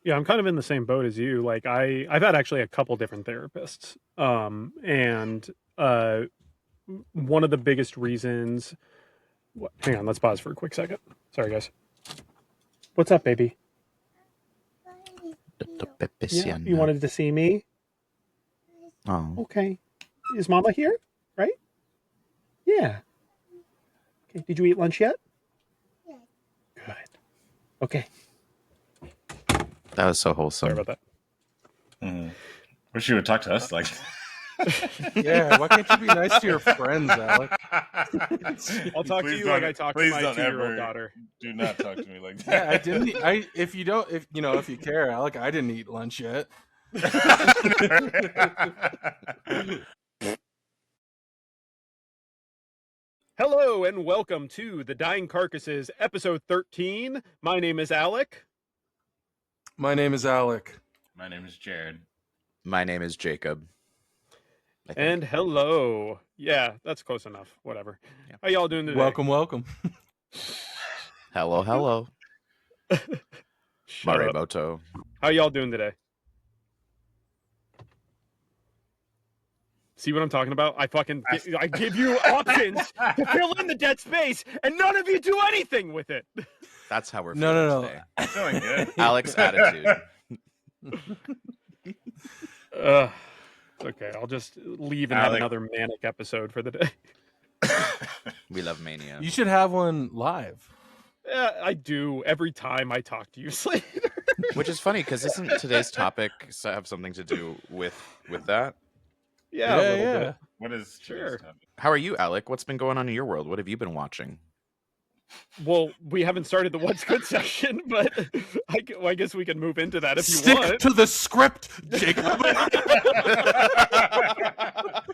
Yeah, I'm kind of in the same boat as you. Like I've had actually a couple different therapists. And one of the biggest reasons hang on, let's pause for a quick second. Sorry guys. What's up, baby? Yeah, you wanted to see me? Oh. Okay. Is Mama here? Right? Yeah. Okay. Did you eat lunch yet? Yes. Good. Okay. That was so wholesome. Sorry about that. Wish you would talk to us like Yeah, why can't you be nice to your friends, Alec? I'll talk to you like I talk to my 2-year-old daughter. Do not talk to me like that. Yeah, I didn't. If you care, Alec, I didn't eat lunch yet. Hello and welcome to the Dying Carcasses episode 13. My name is Alec. My name is Alec. My name is Jared. My name is Jacob. And hello. Yeah, that's close enough. Whatever. Yeah. How y'all doing today? Welcome. Hello. Marimoto. How y'all doing today? See what I'm talking about? I give you options to fill in the dead space, and none of you do anything with it. That's how we're feeling today. I'm feeling good. Alex attitude. Okay, I'll just leave and have another manic episode for the day. We love mania. You should have one live. Yeah, I do every time I talk to you, Slater. Which is funny because isn't today's topic have something to do with that? Yeah, a little bit. What is sure? How are you, Alec? What's been going on in your world? What have you been watching? Well, we haven't started the What's Good section, but I guess we can move into that if you Stick want. to the script, Jacob.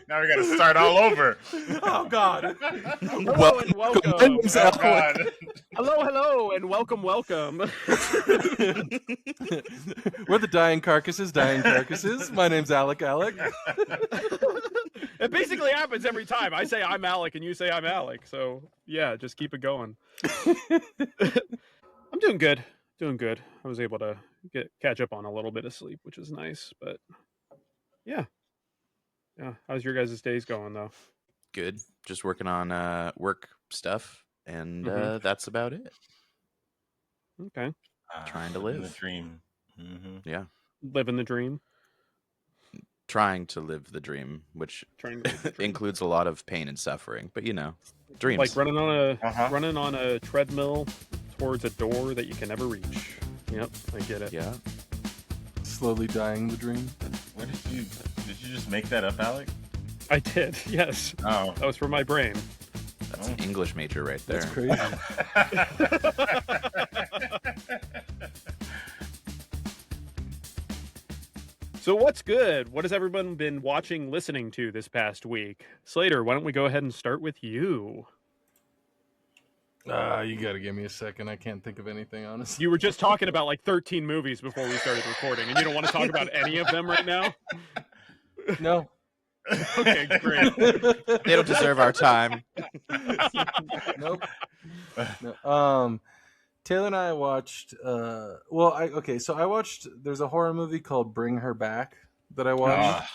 Now we got to start all over. Oh, God. Hello and welcome. Oh, God. Hello, and welcome. We're the Dying Carcasses. My name's Alec. It basically happens every time. I say I'm Alec and you say I'm Alec. So, yeah, just keep it going. I'm doing good. I was able to catch up on a little bit of sleep, which is nice. But, yeah. How's your guys' days going, though? Good. Just working on work stuff, and that's about it. Okay. Trying to live the dream. Mm-hmm. Yeah. Living the dream. Trying to live the dream, which includes a lot of pain and suffering, but dreams. Like running on a treadmill towards a door that you can never reach. Yep, I get it. Yeah. Slowly dying the dream. What did you just make that up, Alec? I did, yes. Oh. That was for my brain. That's an English major right there. That's crazy. So what's good? What has everyone been watching, listening to this past week? Slater, why don't we go ahead and start with you? You gotta give me a second. I can't think of anything, honestly. You were just talking about like 13 movies before we started recording, and you don't want to talk about any of them right now? No. Okay, great. They don't deserve our time. Nope. No. Taylor and I watched. I watched. There's a horror movie called Bring Her Back that I watched.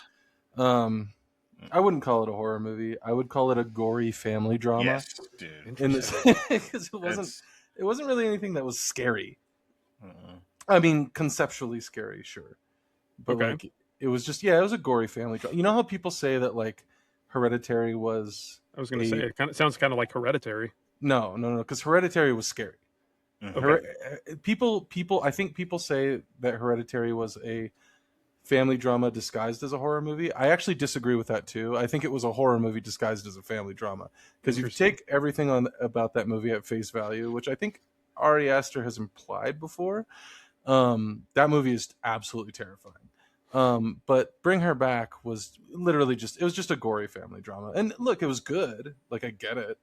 I wouldn't call it a horror movie. I would call it a gory family drama. Yes, dude. Because it wasn't really anything that was scary. I mean, conceptually scary, sure, but like it was just it was a gory family drama. You know how people say that like Hereditary was? I was going to say it sounds kind of like Hereditary. No, because Hereditary was scary. Okay. People. I think people say that Hereditary was a family drama disguised as a horror movie. I actually disagree with that too. I think it was a horror movie disguised as a family drama. Because if you take everything about that movie at face value, which I think Ari Aster has implied before, that movie is absolutely terrifying. But Bring Her Back was literally just a gory family drama. And look, it was good. Like, I get it.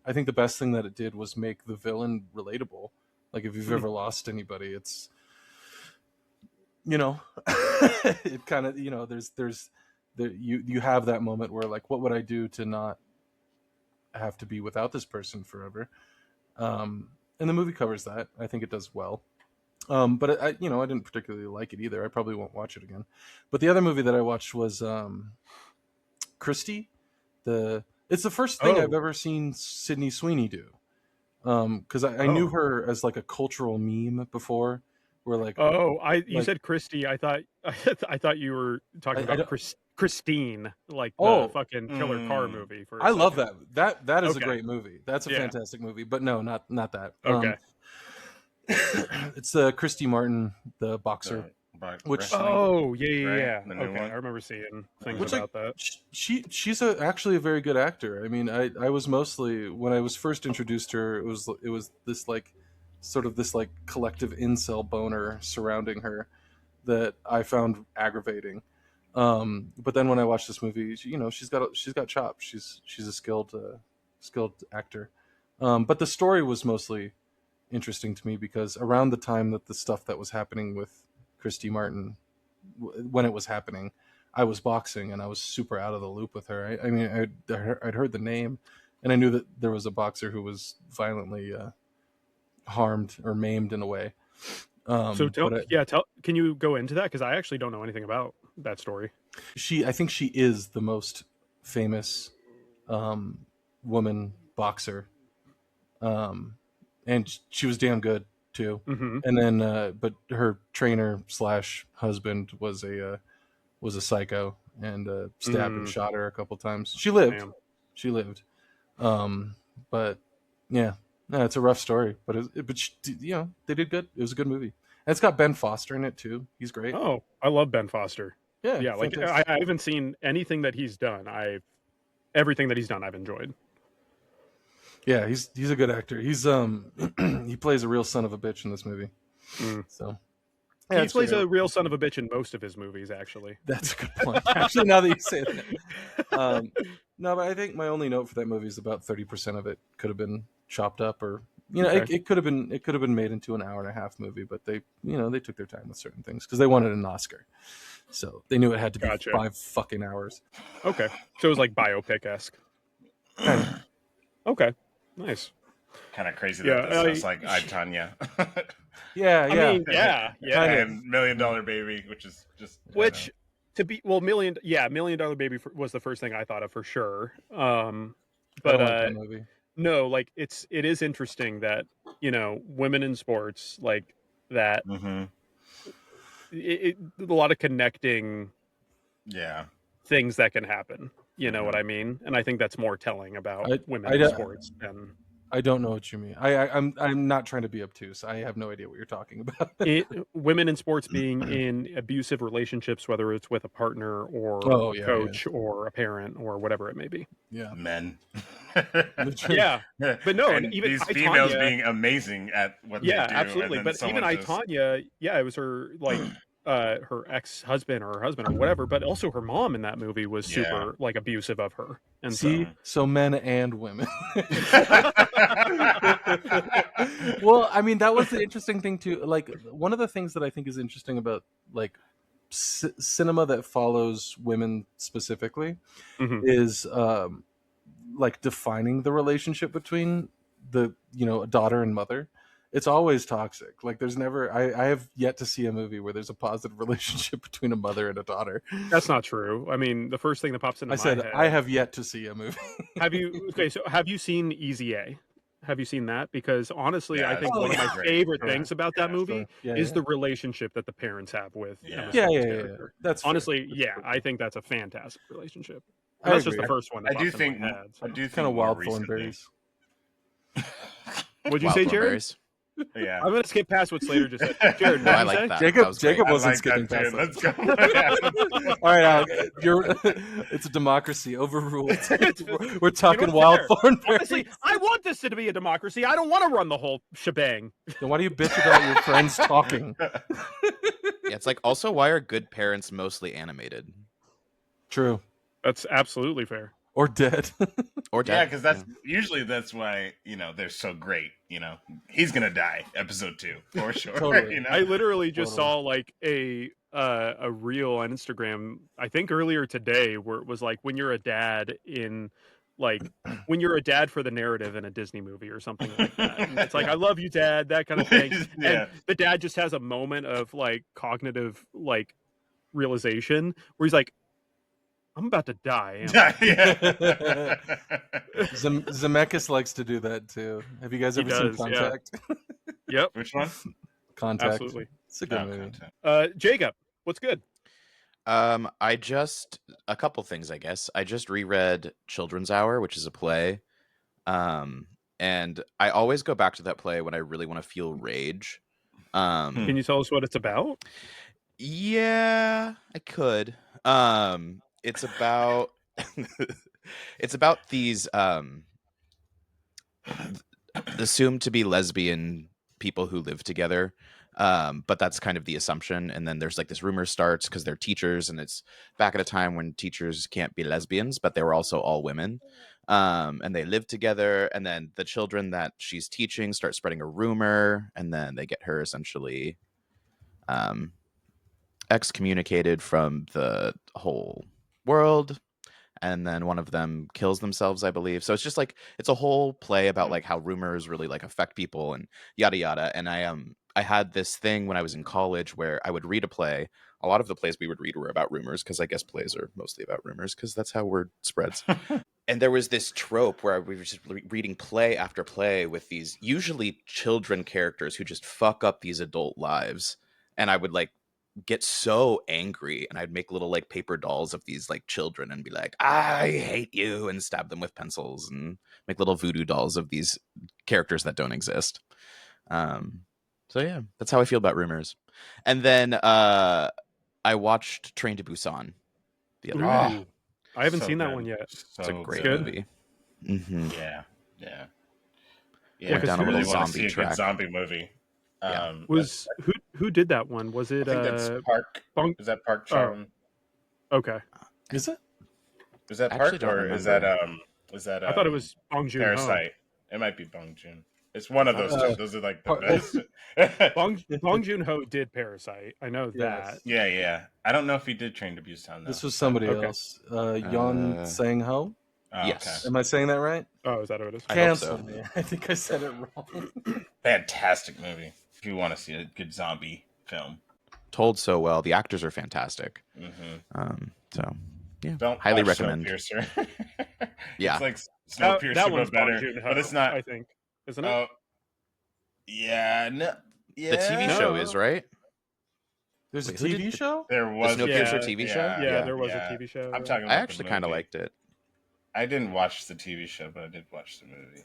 I think the best thing that it did was make the villain relatable. Like, if you've ever lost anybody, it's, it kind of, you have that moment where like, what would I do to not have to be without this person forever? And the movie covers that. I think it does well. But I didn't particularly like it either. I probably won't watch it again. But the other movie that I watched was Christie. It's the first thing I've ever seen Sydney Sweeney do. Because I knew her as like a cultural meme before. Where like you said Christy. I thought you were talking about Christine, like the fucking killer car movie. I love that. That is a great movie. That's a fantastic movie. But no, not that. Okay. It's Christy Martin, the boxer. Which yeah. Okay, one? I remember seeing things about that. She's actually a very good actor. I mean, I was mostly, when I was first introduced to her, it was this like sort of this like collective incel boner surrounding her that I found aggravating. But then when I watched this movie, she's got chops. She's a skilled actor. But the story was mostly interesting to me because around the time that the stuff that was happening with Christy Martin, when it was happening, I was boxing and I was super out of the loop with her. I mean, I'd heard the name, and I knew that there was a boxer who was violently harmed or maimed in a way. Can you go into that? Because I actually don't know anything about that story. I think she is the most famous woman boxer, and she was damn good too. Mm-hmm. And then, but her trainer / husband was a psycho and stabbed and shot her a couple times. She lived. Damn. She lived. But yeah, no, it's a rough story. But they did good. It was a good movie. And it's got Ben Foster in it too. He's great. Oh, I love Ben Foster. Yeah. Like I haven't seen anything that he's done. Everything that he's done, I've enjoyed. Yeah, he's a good actor. He's he plays a real son of a bitch in this movie. So yeah, he plays a real son of a bitch in most of his movies, actually. That's a good point. Actually, now that you say that. No, but I think my only note for that movie is about 30% of it could have been chopped up, or it could have been made into an hour and a half movie, but they took their time with certain things because they wanted an Oscar, so they knew it had to be 5 fucking hours. Okay, so it was like biopic-esque. Okay, nice. Kind of crazy that this sounds like I, Tonya. Yeah. I mean, yeah. And $1 Million Baby, which is just Million Dollar Baby was the first thing I thought of for sure. I like that movie. No, like it is interesting that women in sports like that. Mm-hmm. A lot of connecting. Yeah. Things that can happen. You know what I mean? And I think that's more telling about women in sports than. I don't know what you mean. I'm not trying to be obtuse. I have no idea what you're talking about. Women in sports being in abusive relationships, whether it's with a partner or a coach or a parent or whatever it may be. Yeah, men. Yeah, but no, and even these females being amazing at what they do. Yeah, absolutely. But even Tonya, it was her her ex-husband or her husband or whatever, but also her mom in that movie was super like abusive of her. And so men and women. Well, I mean, that was the interesting thing too. Like, one of the things that I think is interesting about like cinema that follows women specifically is like defining the relationship between a daughter and mother. It's always toxic. Like, there's never. I have yet to see a movie where there's a positive relationship between a mother and a daughter. That's not true. I mean, the first thing that pops into my head. I have yet to see a movie. Have you seen Easy A? Have you seen that? Because honestly, I think one of my favorite things about that movie is the relationship that the parents have with Emma Stone's character. That's honestly, I think that's a fantastic relationship. And that's just the first one. I do think kind of Wild Thornberries. What'd you say, Jared? Yeah, I'm gonna skip past what Slater just said. Jared, what I did you like say? that. Jacob wasn't skipping past that. Let's go. All right, it's a democracy. Overruled. We're talking Wild Thornberries. Honestly, I want this to be a democracy. I don't want to run the whole shebang. Then why do you bitch about your friends talking? Yeah, it's like, also, why are good parents mostly animated? True. That's absolutely fair. Or dead. Yeah, because usually that's why they're so great. He's gonna die. Episode 2 for sure. Totally. I literally just saw like a reel on Instagram. I think earlier today, where it was like when you're a dad in like when you're a dad for the narrative in a Disney movie or something like that. And it's like, I love you, Dad, that kind of thing. And the dad just has a moment of like cognitive like realization where he's like, I'm about to die. Zemeckis likes to do that too. Have you guys ever seen Contact? Yeah. Yep. Which one? Contact. Absolutely. It's a good movie. Jacob, what's good? A couple things, I guess. I just reread Children's Hour, which is a play. And I always go back to that play when I really want to feel rage. Can you tell us what it's about? Yeah, I could. It's about it's about these assumed to be lesbian people who live together. But that's kind of the assumption. And then there's like this rumor starts because they're teachers, and it's back at a time when teachers can't be lesbians, but they were also all women. And they live together, and then the children that she's teaching start spreading a rumor, and then they get her essentially excommunicated from the whole world. And then one of them kills themselves, I believe. So it's just like, it's a whole play about like how rumors really like affect people and yada yada. And I had this thing when I was in college where I would read a play. A lot of the plays we would read were about rumors, because I guess plays are mostly about rumors, because that's how word spreads. And there was this trope where we were just reading play after play with these usually children characters who just fuck up these adult lives. And I would like get so angry, and I'd make little like paper dolls of these like children and be like, I hate you, and stab them with pencils, and make little voodoo dolls of these characters that don't exist. So yeah, that's how I feel about rumors. And then I watched Train to Busan the other day. I haven't seen that one yet. It's a great movie. Mm-hmm. Yeah. Went down a little really want to zombie see a track. good zombie movie. Yeah. Who did that one? Was it? I think that's Park. Is that Park Chan? Okay. Is it? Is that Actually Park, or is that I thought it was Bong Joon-ho. Parasite. It might be Bong Joon. It's one of those two. Those are like the best. Bong Joon-ho did Parasite. I know that. Yeah. I don't know if he did Train to Busan though. This was somebody else. Yon Sang-ho. Oh, Yes. okay. Am I saying that right? Oh, is that what it is? Cancel so. me. I think I said it wrong. Fantastic movie. If you want to see a good zombie film. Told so well. The actors are fantastic. Mm-hmm. So yeah, Don't highly watch recommend. Snowpiercer. Yeah, It's like Snowpiercer, that but one's better. Bong Joon-ho, But it's not. I think, isn't it? Oh, yeah. No. Yeah. the TV show is right. There's Wait, a TV show? There was The Snowpiercer TV show? Yeah, there was yeah. a TV show. I'm talking about I actually kind of movie. liked it. I didn't watch the TV show, but I did watch the movie.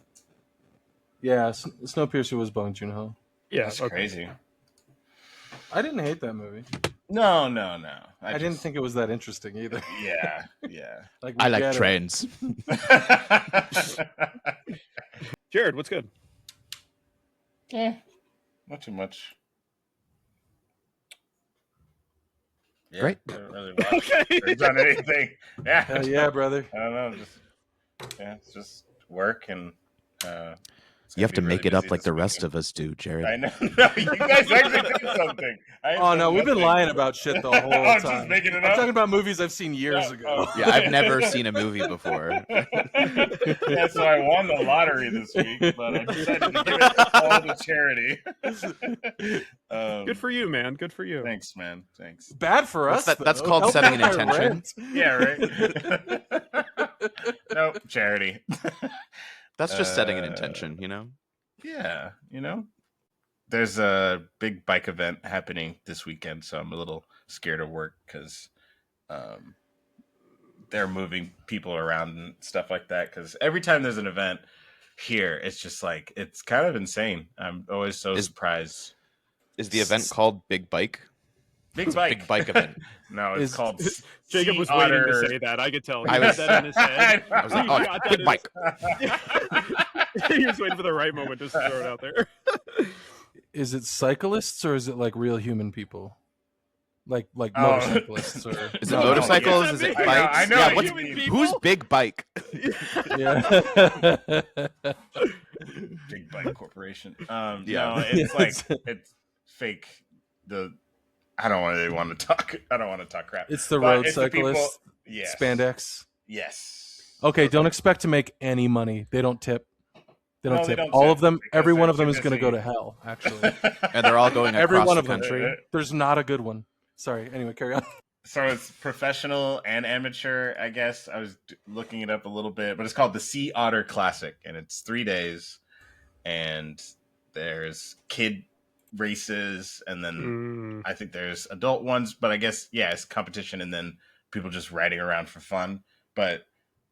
Yeah, Snowpiercer was Bong Joon-ho. Yeah, That's okay. crazy. I didn't hate that movie. No. I didn't think it was that interesting either. Yeah. Like I we like get it. trains. Jared, what's good? Not too much. Yeah, Great. I don't really watch or done anything. Yeah. Hell yeah, brother. I don't know. It's just work and. You have to make it up like the rest of us do, Jared. I know. No, you guys actually did something. Oh no, we've been lying about shit the whole I'm time. just making it I'm up. talking about movies I've seen years ago. Yeah, I've never seen a movie before. Yeah, so I won the lottery this week, but I decided to give it all to charity. Good for you, man. Good for you. Thanks, man. Thanks. Bad for us. That's though. called Help setting an pay our intention. rent. Yeah, right. Nope, charity. That's just setting an intention, you know? Yeah, there's a big bike event happening this weekend, so I'm a little scared of work because they're moving people around and stuff like that. Because every time there's an event here, it's just like, it's kind of insane. I'm always so surprised. Is the event called Big Bike? Big bike. Big bike event. No, it's called Jacob was Sea waiting Otter. to say that. I could tell. He I had was- that in his head. I was like, He oh, got that Big in Bike. He was waiting for the right moment just to throw it out there. Is it cyclists or is it like real human people? Like Oh. motorcyclists or Is it No, motorcycles? yeah, Is it I know, bikes? I know, Yeah, you what's, mean people. who's Big Bike? yeah. Big Bike Corporation. Yeah. No, it's like it's fake. I don't really want to talk. I don't want to talk crap. It's the But road it's the people- cyclist Yes. spandex. Yes. Okay, don't expect to make any money. They don't tip. They don't No, they tip. don't All tip of them, because every they're one of them too is going to go busy. to hell, actually. And they're all going Every across one the of them. country. There's not a good one. Sorry. Anyway, carry on. So it's professional and amateur, I guess. I was looking it up a little bit, but it's called the Sea Otter Classic, and it's 3 days. And there's kid races, and then I think there's adult ones. But I guess it's competition, and then people just riding around for fun. But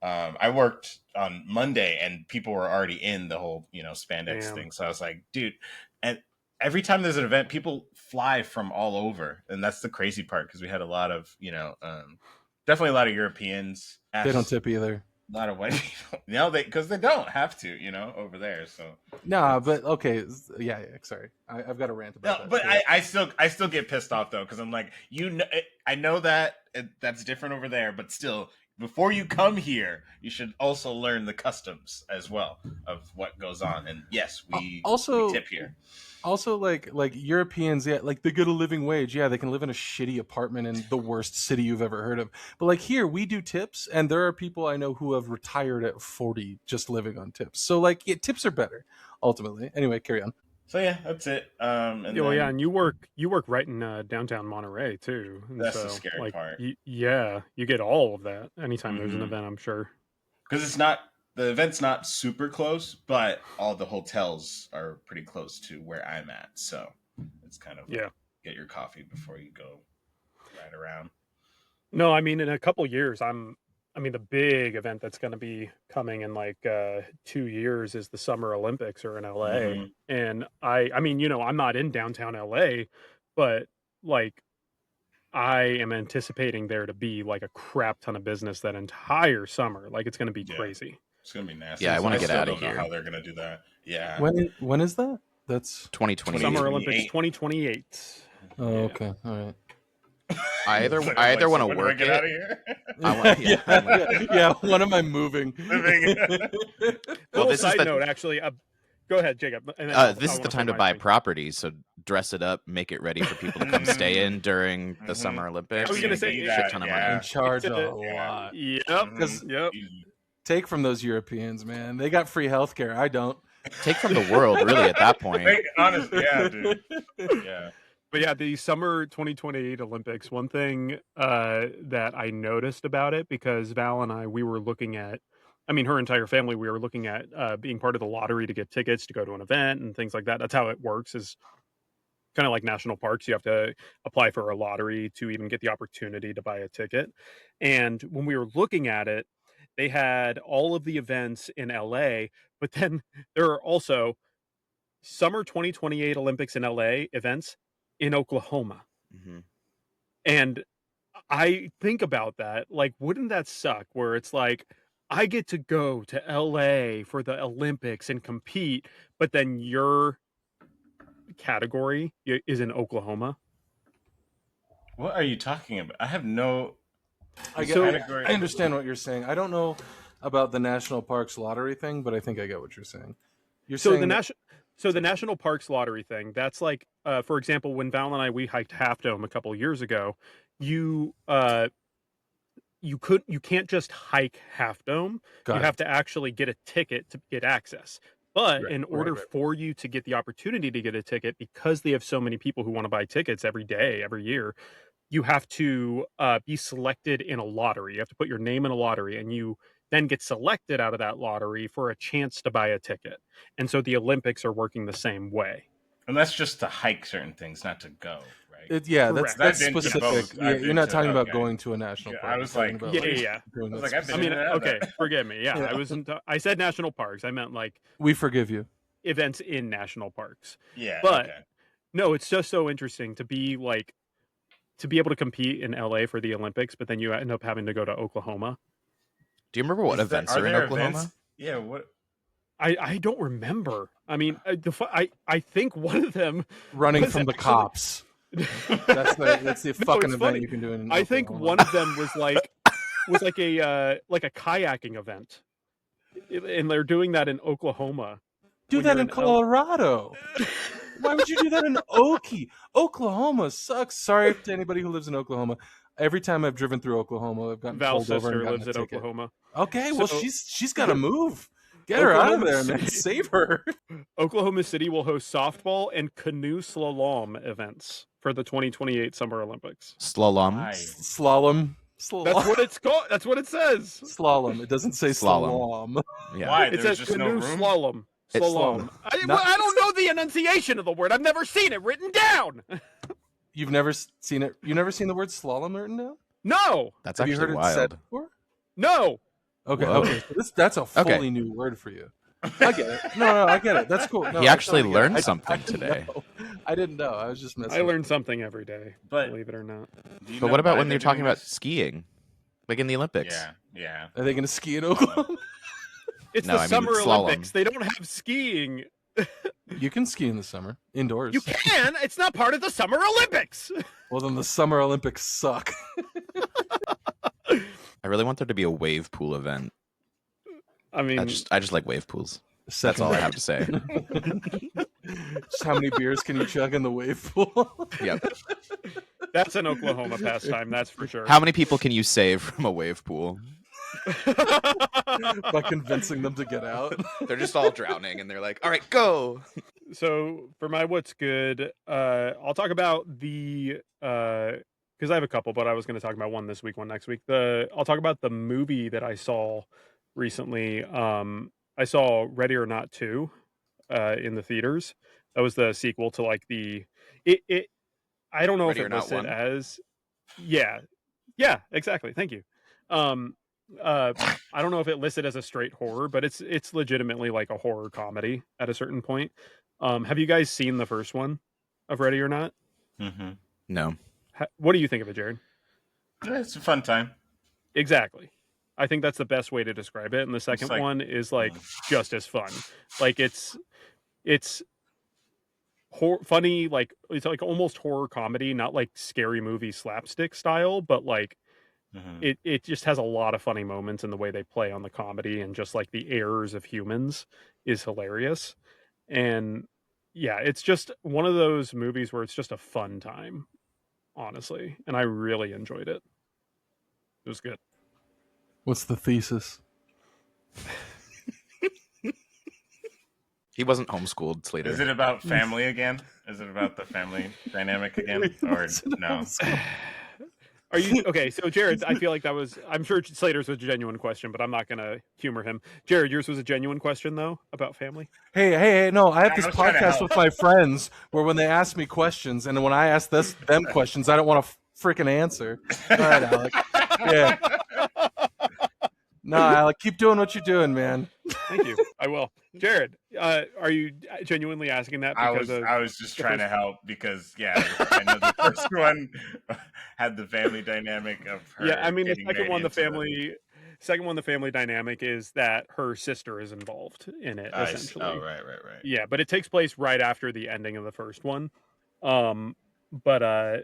I worked on Monday, and people were already in the whole spandex thing. So I was like, dude, and every time there's an event, people fly from all over, and that's the crazy part because we had a lot of definitely a lot of Europeans. They don't tip either. A lot of white people, because they don't have to, over there. So nah, but okay, yeah. Sorry, I've got a rant about that. But I still get pissed off though because I'm like, I know that that's different over there, but still, before you come here, you should also learn the customs as well of what goes on. And yes, we tip here. Also, like Europeans, like they get a living wage. Yeah, they can live in a shitty apartment in the worst city you've ever heard of. But like here, we do tips, and there are people I know who have retired at 40 just living on tips. So like, tips are better ultimately. Anyway, carry on. So yeah, that's it. And you work right in downtown Monterey too. And that's the scary part. You get all of that anytime there's an event, I'm sure. Because the event's not super close, but all the hotels are pretty close to where I'm at. So it's kind of get your coffee before you go ride around. No, I mean, in a couple years, the big event that's going to be coming in like 2 years is the Summer Olympics are in LA. And I'm not in downtown LA, but like I am anticipating there to be like a crap ton of business that entire summer. Like it's going to be crazy. It's gonna be nasty. Yeah, I want to get out of here. here. How they're gonna do that? Yeah. When is that? That's 2028. Summer Olympics 2028. Oh, okay. All right. I either want to work get out of here. Yeah. When am I moving? Well, this side is the note, actually. Go ahead, Jacob. And this is the time to buy property, so dress it up, make it ready for people to come stay in during the Summer Olympics. I was gonna say shit ton of money. And charge a lot. Yep. Take from those Europeans, man. They got free healthcare. I don't. Take from the world, really, at that point. Honestly, yeah, dude. Yeah. But yeah, the Summer 2028 Olympics, one thing that I noticed about it, because Val and I, we were looking at, her entire family, we were looking at being part of the lottery to get tickets to go to an event and things like that. That's how it works, is kind of like national parks. You have to apply for a lottery to even get the opportunity to buy a ticket. And when we were looking at it, they had all of the events in LA, but then there are also Summer 2028 Olympics in LA events in Oklahoma. And I think about that, like, wouldn't that suck where it's like, I get to go to LA for the Olympics and compete, but then your category is in Oklahoma? What are you talking about? I have no... I understand what you're saying. I don't know about the national parks lottery thing, but I think I get what you're saying. The national parks lottery thing, that's like, for example, when Val and I, we hiked Half Dome a couple years ago, you can't just hike Half Dome. You have to actually get a ticket to get access. But in order for you to get the opportunity to get a ticket, because they have so many people who want to buy tickets every day, every year, you have to be selected in a lottery. You have to put your name in a lottery, and you then get selected out of that lottery for a chance to buy a ticket. And so the Olympics are working the same way. And that's just to hike certain things, not to go, right? That's specific. You're not talking about going to a national park. I was like, forgive me. Yeah, I wasn't. I said national parks. I meant like, we forgive you. Events in national parks. Yeah, but no, it's just so interesting to be able to compete in LA for the Olympics, but then you end up having to go to Oklahoma. Do you remember what events are in Oklahoma? Events? Yeah, what? I don't remember. I think one of them running from the cops. That's the fucking event funny. You can do in Oklahoma. I think one of them was like a kayaking event, and they're doing that in Oklahoma. Do that in Colorado. Why would you do that in Oklahoma sucks. Sorry to anybody who lives in Oklahoma. every time I've driven through Oklahoma, I've gotten Val's pulled over and sister gotten lives a in ticket. Oklahoma. Okay, well So- she's got to move. Get her out of there, man. City- Save her. Oklahoma City will host softball and canoe slalom events for the 2028 Summer Olympics. Slalom. Why? Slalom. That's what it's called. That's what it says. Slalom. It doesn't say Slalom. slalom. Yeah. Why? It There's says just no canoe room. slalom. It's Slalom. Not- I don't know the enunciation of the word. I've never seen it written down. You've never seen it. You've never seen the word slalom written down? No. That's Have you actually heard it said wild. before? No. Okay. Whoa. Okay. So that's a fully Okay. new word for you. I get it. No, I get it. That's cool. No, He I actually totally get it. learned I something didn't today. know. I didn't know. I was just messing. I with learn something every day. But Believe it or not. do you But know what about why when they're you're talking doing about this? skiing? Like in the Olympics? Yeah. you. Are they going to ski in Oklahoma? It's No, the I mean Summer slalom. Olympics. They don't have skiing. You can ski in the summer indoors. You can. It's not part of the Summer Olympics. Well, then the Summer Olympics suck. I really want there to be a wave pool event. I mean, I just like wave pools. That's Second all I best. have to say. Just how many beers can you chug in the wave pool? Yep. that's an Oklahoma pastime. That's for sure. How many people can you save from a wave pool? By convincing them to get out. They're just all drowning and they're like, all right, go. So for my what's good, I'll talk about the because I have a couple, but I was going to talk about one this week, one next week. I'll talk about the movie that I saw recently. I saw Ready or Not 2 in the theaters. That was the sequel to like the it. I don't know Ready if or it Not listed 1? as yeah, exactly. Thank you. I don't know if it listed as a straight horror, but it's legitimately like a horror comedy at a certain point. Have you guys seen the first one of Ready or Not? Mm-hmm. No. What do you think of it, Jared? It's a fun time. Exactly. I think that's the best way to describe it. And the second like- one is like just as fun. Like it's funny, like it's like almost horror comedy, not like scary movie slapstick style, but like Mhm. it just has a lot of funny moments, and the way they play on the comedy and just like the errors of humans is hilarious. And yeah, it's just one of those movies where it's just a fun time, honestly, and I really enjoyed it. It was good. What's the thesis? He wasn't homeschooled, Slater. Is it about family again? Is it about the family dynamic again? Or no? Are you okay? So Jared, I feel like that was. I'm sure Slater's was a genuine question, but I'm not going to humor him. Jared, yours was a genuine question though about family. Hey, no, I have I this was trying to podcast help. with my friends where when they ask me questions, and when I ask them questions, I don't want to freaking answer. All right, Alec. Yeah. No, Alec, keep doing what you're doing, man. Thank you. I will. Jared, are you genuinely asking that I because was just the trying to help because I know the first one had the family dynamic of her. yeah, I mean the getting second made one, the into family dynamic is that her sister is involved in it I see. essentially. Oh, right. Yeah, but it takes place right after the ending of the first one. But I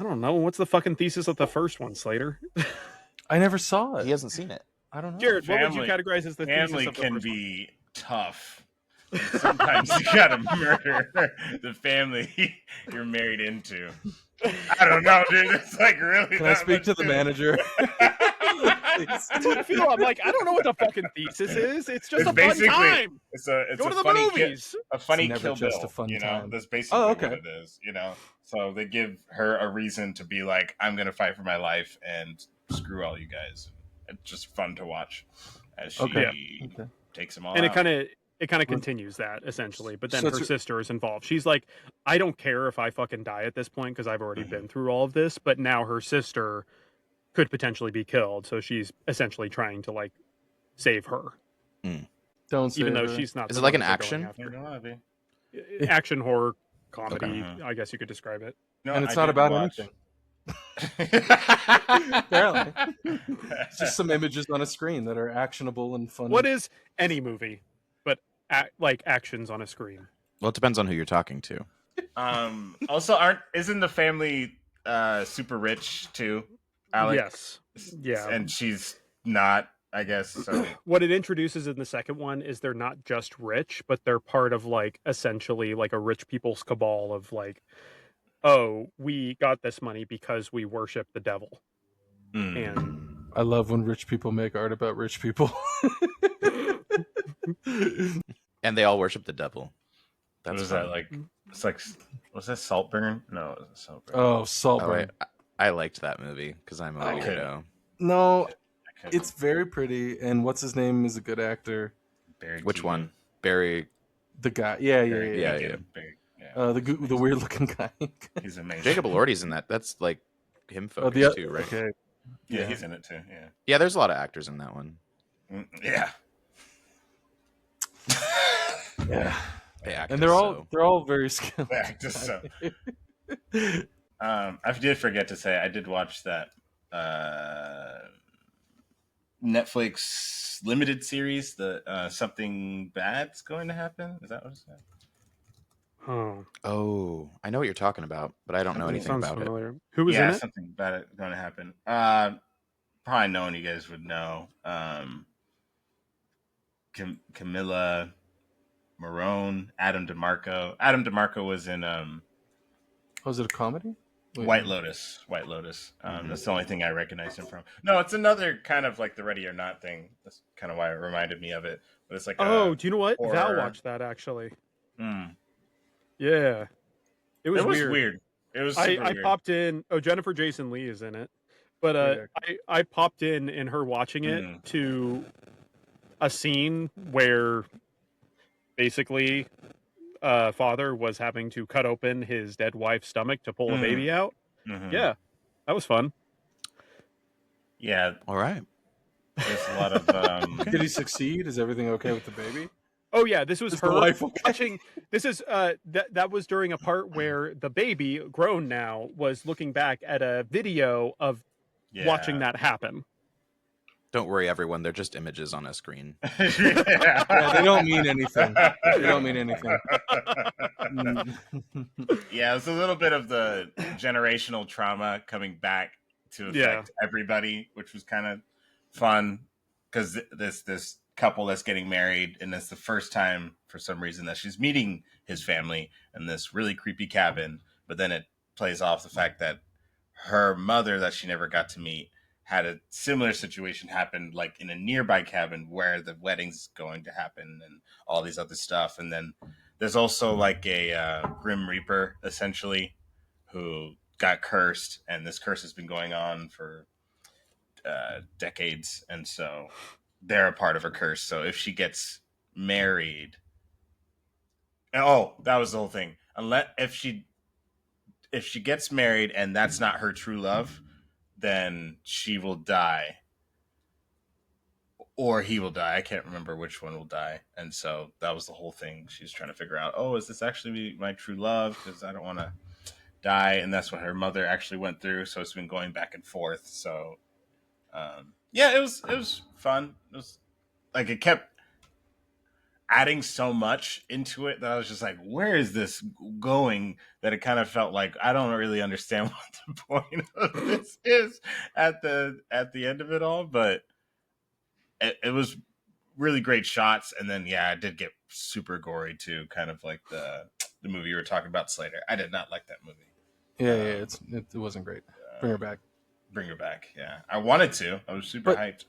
don't know. What's the fucking thesis of the first one, Slater? I never saw He it. hasn't seen it. I don't know. Jared, what would you Family- categorize as the Family thesis of the can first be tough. Sometimes you gotta murder the family you're married into. I don't know, dude. It's like really. Can I not speak much to the it. manager? That's what I feel. I'm like, I don't know what the fucking thesis is. It's just It's a fun basically- time. It's Go a to the funny movies. a funny It's never Kill just Bill. a fun you know, time. that's basically okay. what it is. You know, so they give her a reason to be like, I'm gonna fight for my life and screw all you guys. It's just fun to watch as she Okay. takes them all And out. it kind of continues that essentially. But then So her it's- sister is involved. She's like, I don't care if I fucking die at this point because I've already been through all of this. But now her sister could potentially be killed, so she's essentially trying to like save her, Don't say even though that. she's not. Is the it like one an that they're going action? You know, Abby. after. Action horror comedy, Okay. I guess you could describe it. No, and it's I not did about watch. anything. Apparently. It's just some images on a screen that are actionable and fun. What is any movie, but like actions on a screen? Well, it depends on who you're talking to. Also, isn't the family super rich too, Alex? Yes. Yeah. And she's not, I guess. So What it introduces in the second one is they're not just rich, but they're part of like essentially like a rich people's cabal of like oh, we got this money because we worship the devil. Mm. And I love when rich people make art about rich people. And they all worship the devil. What That's was fun. that like? It's like, was that Saltburn? No, it wasn't Saltburn. Oh, Oh, Saltburn. I liked that movie because I'm a I could- weirdo. No, I couldn't. it's very pretty, and what's his name is a good actor. Barry Which Keoghan. one? Barry. The guy, yeah. Barry Yeah, Keoghan. yeah. Barry- yeah. The weird looking guy. He's amazing. Jacob Elordi's in that. That's like him Oh, focused too, right? Okay. Yeah, Yeah. he's in it too. Yeah. Yeah, there's a lot of actors in that one. Yeah. Yeah. They act And as they're all very skilled. Yeah, just so. I did forget to say I did watch that Netflix limited series, the Something Bad's Going to Happen. Is that what it said? oh, Oh, I know what you're talking about, but I don't know that anything sounds about it. familiar. Who was Yeah, in it? Something Bad Going to Happen. Probably no one you guys would know. Camilla Marone, Adam DeMarco. Adam DeMarco was in Oh, is it a comedy? Wait, White Lotus. White Lotus. Mhm. That's the only thing I recognize him from. No, it's another kind of like the Ready or Not thing. That's kind of why it reminded me of it. But it's like Oh, do you know what? Val horror. watched that actually. Mm. Yeah, it was, weird. It was super I weird. popped in. Oh, Jennifer Jason Leigh is in it, but I popped in her watching it Mm. to a scene where basically father was having to cut open his dead wife's stomach to pull a Mm. baby out. Mhm. Yeah, that was fun. Yeah, All right. there's a lot of Did he succeed? Is everything okay with the baby? Oh yeah, this was Is the her wife okay? watching. This is that was during a part where the baby, grown now, was looking back at a video of watching that happen. Don't worry, everyone. They're just images on a screen. Yeah, they don't mean anything. They don't mean anything. Yeah, it's a little bit of the generational trauma coming back to affect everybody, which was kind of fun because this couple that's getting married, and it's the first time for some reason that she's meeting his family in this really creepy cabin. But then it plays off the fact that her mother that she never got to meet had a similar situation happen like in a nearby cabin where the wedding's going to happen and all these other stuff. And then there's also like a Grim Reaper essentially who got cursed, and this curse has been going on for decades, and so they're a part of her curse. So if she gets married, that was the whole thing. Unless if she gets married and that's not her true love, then she will die, or he will die. I can't remember which one will die. And so that was the whole thing. She's trying to figure out, is this actually my true love? Because I don't want to die. And that's what her mother actually went through. So it's been going back and forth. So yeah, it was fun. It was like it kept adding so much into it that I was just like, where is this going? That it kind of felt like I don't really understand what the point of this is at the end of it all. But it was really great shots, and then I did get super gory too, kind of like the movie you were talking about, Slater. I did not like that movie. Yeah, it wasn't great. Bring her back. Bring her back. Yeah, I wanted to. I was super hyped.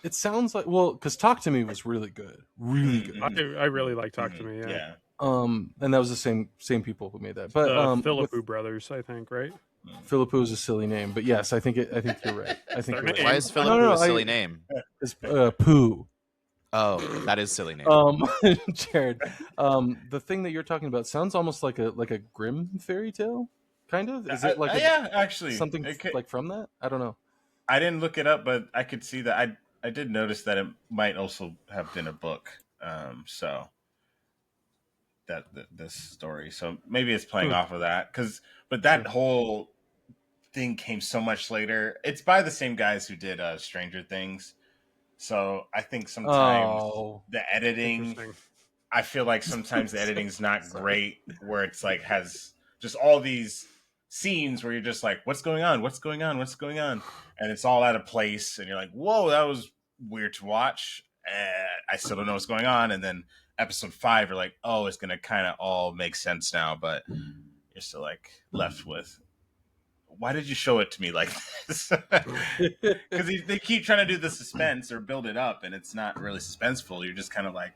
It sounds like because Talk to Me was really good, really good. I really like Talk to Me. Yeah. And that was the same people who made that. But Philippou brothers, I think, right? Philippou is a silly name, but yes, I think you're right. I think you're right. Why is Philippou a silly name? It's Pooh. Oh, that is a silly name. Jared, the thing that you're talking about sounds almost like a grim fairy tale, kind of. Is it like actually something like from that? I don't know. I didn't look it up, but I could see that. I did notice that it might also have been a book. So that this story, so maybe it's playing off of that. But that whole thing came so much later. It's by the same guys who did Stranger Things. So I think sometimes the editing, I feel like sometimes the editing's not great, where it's like has just all these scenes where you're just like, what's going on? What's going on? What's going on? And it's all out of place. And you're like, whoa, that was weird to watch. I still don't know what's going on. And then episode 5, you're like, oh, it's going to kind of all make sense now. But you're still like left with, why did you show it to me like this? Because they keep trying to do the suspense or build it up, and it's not really suspenseful. You're just kind of like,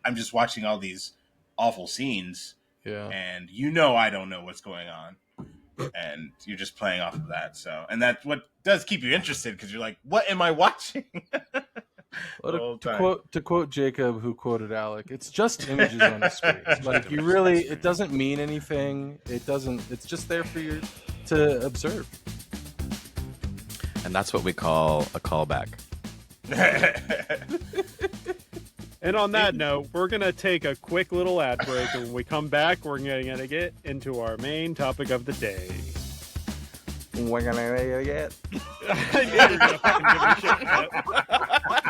I'm just watching all these awful scenes, and I don't know what's going on, and you're just playing off of that. So, and that's what does keep you interested, because you're like, what am I watching? Well, to quote Jacob, who quoted Alec, it's just images on the screen. Like, you really, it doesn't mean anything. It doesn't. It's just there for you to observe. And that's what we call a callback. And on that note, we're going to take a quick little ad break. And when we come back, we're going to get into our main topic of the day. We're going to get... I knew you were going to fucking give me shit, Matt.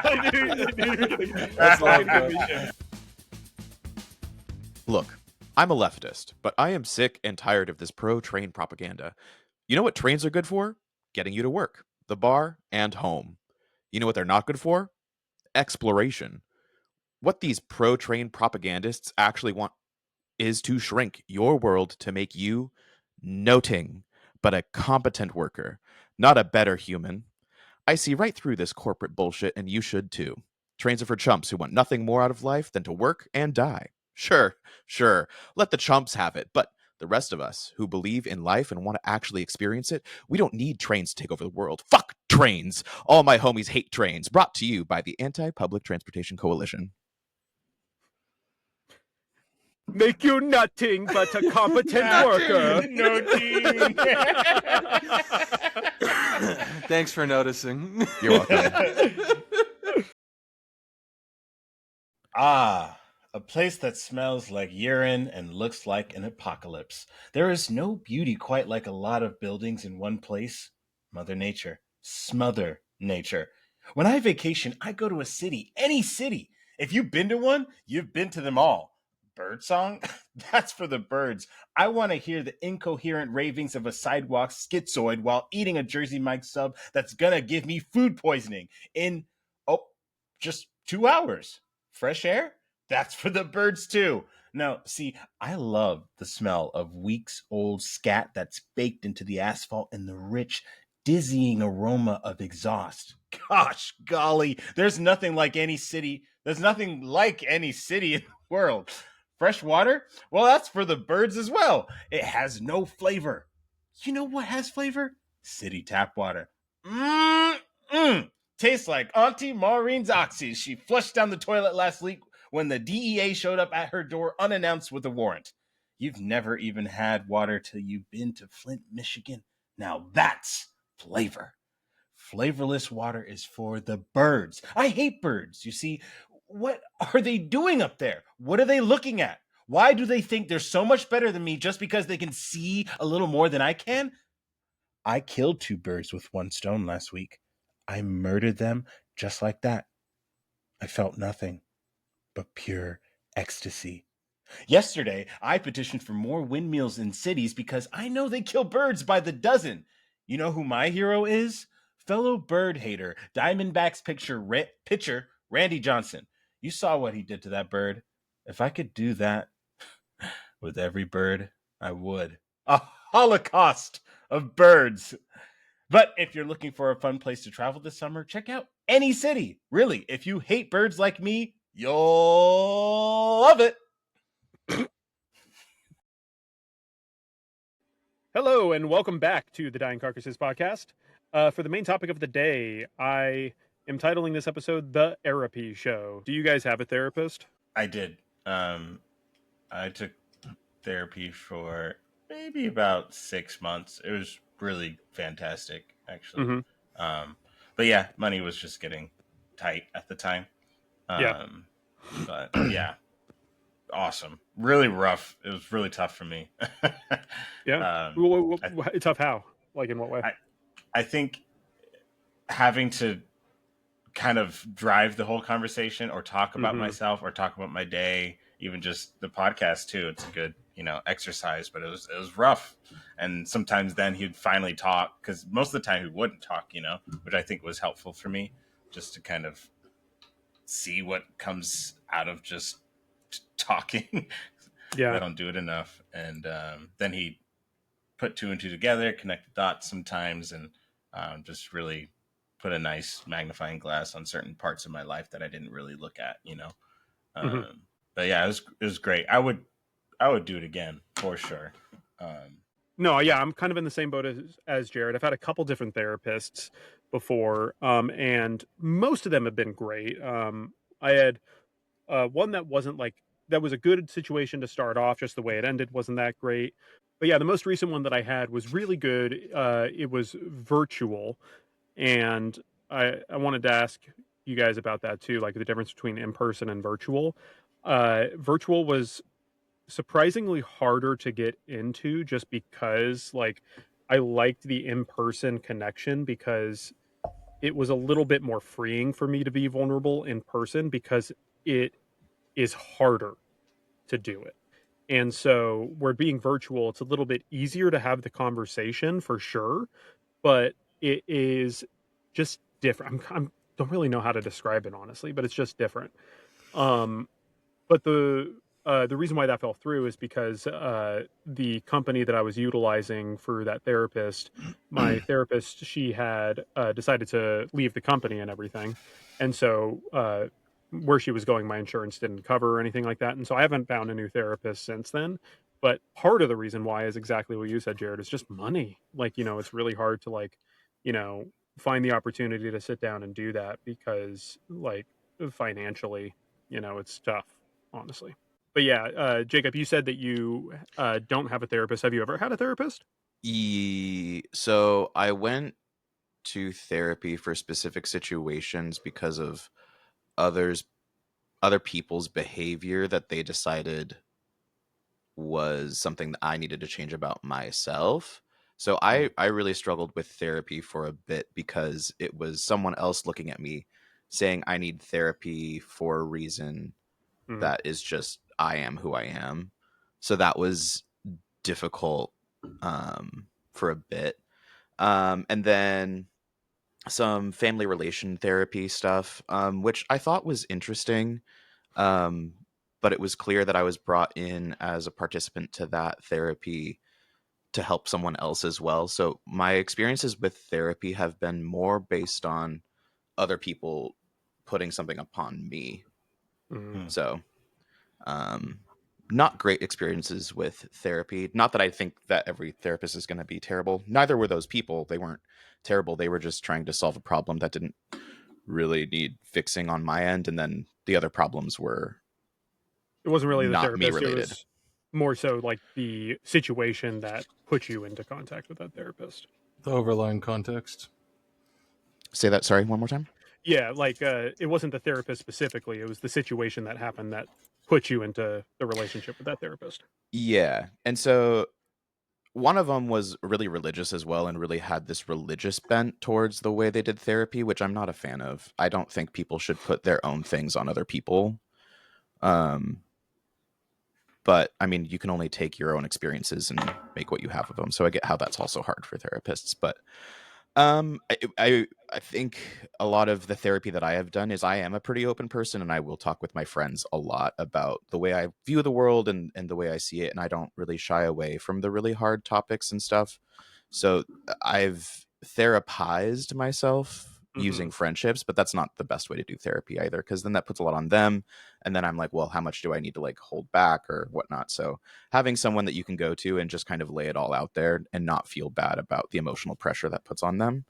I knew you were going to fucking give me shit. Look, I'm a leftist, but I am sick and tired of this pro-train propaganda. You know what trains are good for? Getting you to work, the bar, and home. You know what they're not good for? Exploration. What these pro-train propagandists actually want is to shrink your world to make you noting, but a competent worker, not a better human. I see right through this corporate bullshit, and you should too. Trains are for chumps who want nothing more out of life than to work and die. Sure, let the chumps have it, but the rest of us who believe in life and want to actually experience it, we don't need trains to take over the world. Fuck trains! All my homies hate trains. Brought to you by the Anti-Public Transportation Coalition. Make you nothing but a competent worker. Nothing. Thanks for noticing. You're welcome. A place that smells like urine and looks like an apocalypse. There is no beauty quite like a lot of buildings in one place. Mother Nature. Smother nature. When I vacation, I go to a city, any city. If you've been to one, you've been to them all. Birdsong? That's for the birds. I want to hear the incoherent ravings of a sidewalk schizoid while eating a Jersey Mike sub that's gonna give me food poisoning in, just 2 hours. Fresh air? That's for the birds too. Now, see, I love the smell of weeks-old scat that's baked into the asphalt and the rich, dizzying aroma of exhaust. Gosh, golly, there's nothing like any city in the world. Fresh water? Well, that's for the birds as well. It has no flavor. You know what has flavor? City tap water. Tastes like Auntie Maureen's oxys she flushed down the toilet last week when the DEA showed up at her door unannounced with a warrant. You've never even had water till you've been to Flint, Michigan. Now that's flavor. Flavorless water is for the birds. I hate birds. You see, what are they doing up there? What are they looking at? Why do they think they're so much better than me just because they can see a little more than I can? I killed 2 birds with 1 stone last week. I murdered them just like that. I felt nothing but pure ecstasy. Yesterday, I petitioned for more windmills in cities because I know they kill birds by the dozen. You know who my hero is? Fellow bird hater, Diamondbacks pitcher Randy Johnson. You saw what he did to that bird. If I could do that with every bird, I would. A holocaust of birds. But if you're looking for a fun place to travel this summer, check out any city. Really, if you hate birds like me, you'll love it. Hello, and welcome back to the Dying Carcasses Podcast. For the main topic of the day, I am titling this episode The Erapy Show. Do you guys have a therapist? I did. I took therapy for maybe about 6 months. It was really fantastic, actually. Mm-hmm. But yeah, money was just getting tight at the time. But yeah, awesome. Really rough. It was really tough for me. Yeah. Tough how? Like in what way? I think having to kind of drive the whole conversation or talk about myself or talk about my day, even just the podcast too. It's a good, exercise, but it was rough. And sometimes then he'd finally talk, because most of the time he wouldn't talk, which I think was helpful for me, just to kind of see what comes out of just talking. Yeah. I don't do it enough. And then he put two and two together, connect the dots sometimes, and just really put a nice magnifying glass on certain parts of my life that I didn't really look at, Mm-hmm. But yeah, it was great. I would do it again for sure. No, yeah, I'm kind of in the same boat as Jared. I've had a couple different therapists before, and most of them have been great. I had one that wasn't like that was a good situation to start off. Just the way it ended wasn't that great. But yeah, the most recent one that I had was really good. It was virtual, and I wanted to ask you guys about that too, like the difference between in person and virtual. Virtual was surprisingly harder to get into just because like I liked the in-person connection because it was a little bit more freeing for me to be vulnerable in person because it is harder to do it. And so where being virtual, it's a little bit easier to have the conversation for sure, but it is just different. I'm don't really know how to describe it honestly, but it's just different. Um, but the reason why that fell through is because the company that I was utilizing for that therapist, my therapist, she had decided to leave the company and everything, and so where she was going, my insurance didn't cover or anything like that, and so I haven't found a new therapist since then. But part of the reason why is exactly what you said, Jared. It's just money. Like it's really hard to like you know find the opportunity to sit down and do that because like financially, it's tough honestly. But yeah, Jacob, you said that you don't have a therapist. Have you ever had a therapist? So I went to therapy for specific situations because of others other people's behavior that they decided was something that I needed to change about myself. So I really struggled with therapy for a bit because it was someone else looking at me saying I need therapy for a reason Mm, that is just I am who I am. So that was difficult for a bit. And then some family relation therapy stuff, which I thought was interesting. Um, but it was clear that I was brought in as a participant to that therapy to help someone else as well. So my experiences with therapy have been more based on other people putting something upon me. mm. So um, not great experiences with therapy. Not that I think that every therapist is going to be terrible. Neither were those people. They weren't terrible. They were just trying to solve a problem that didn't really need fixing on my end. And then the other problems were It wasn't really the not me therapist. It related. was more so like the situation that put you into contact with that therapist. The overlying context. Say that, sorry, one more time. Yeah, like it wasn't the therapist specifically. It was the situation that happened that put you into the relationship with that therapist. Yeah. And so one of them was really religious as well and really had this religious bent towards the way they did therapy, which I'm not a fan of. I don't think people should put their own things on other people. But I mean, you can only take your own experiences and make what you have of them. So I get how that's also hard for therapists. But I think a lot of the therapy that I have done is I am a pretty open person, and I will talk with my friends a lot about the way I view the world and the way I see it, and I don't really shy away from the really hard topics and stuff. So I've therapized myself Mm-hmm. using friendships, but that's not the best way to do therapy either, because then that puts a lot on them, and then I'm like, well, how much do I need to like hold back or whatnot? So having someone that you can go to and just kind of lay it all out there and not feel bad about the emotional pressure that puts on them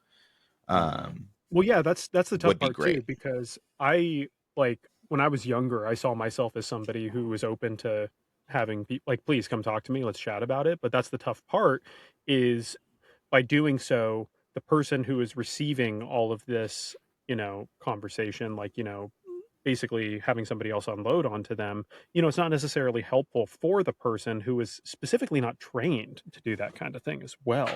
Well, yeah, that's the tough would be part too great. because I like when I was younger, I saw myself as somebody who was open to having people like, please come talk to me, let's chat about it. But that's the tough part is by doing so, the person who is receiving all of this, conversation, like, basically having somebody else unload onto them, it's not necessarily helpful for the person who is specifically not trained to do that kind of thing as well.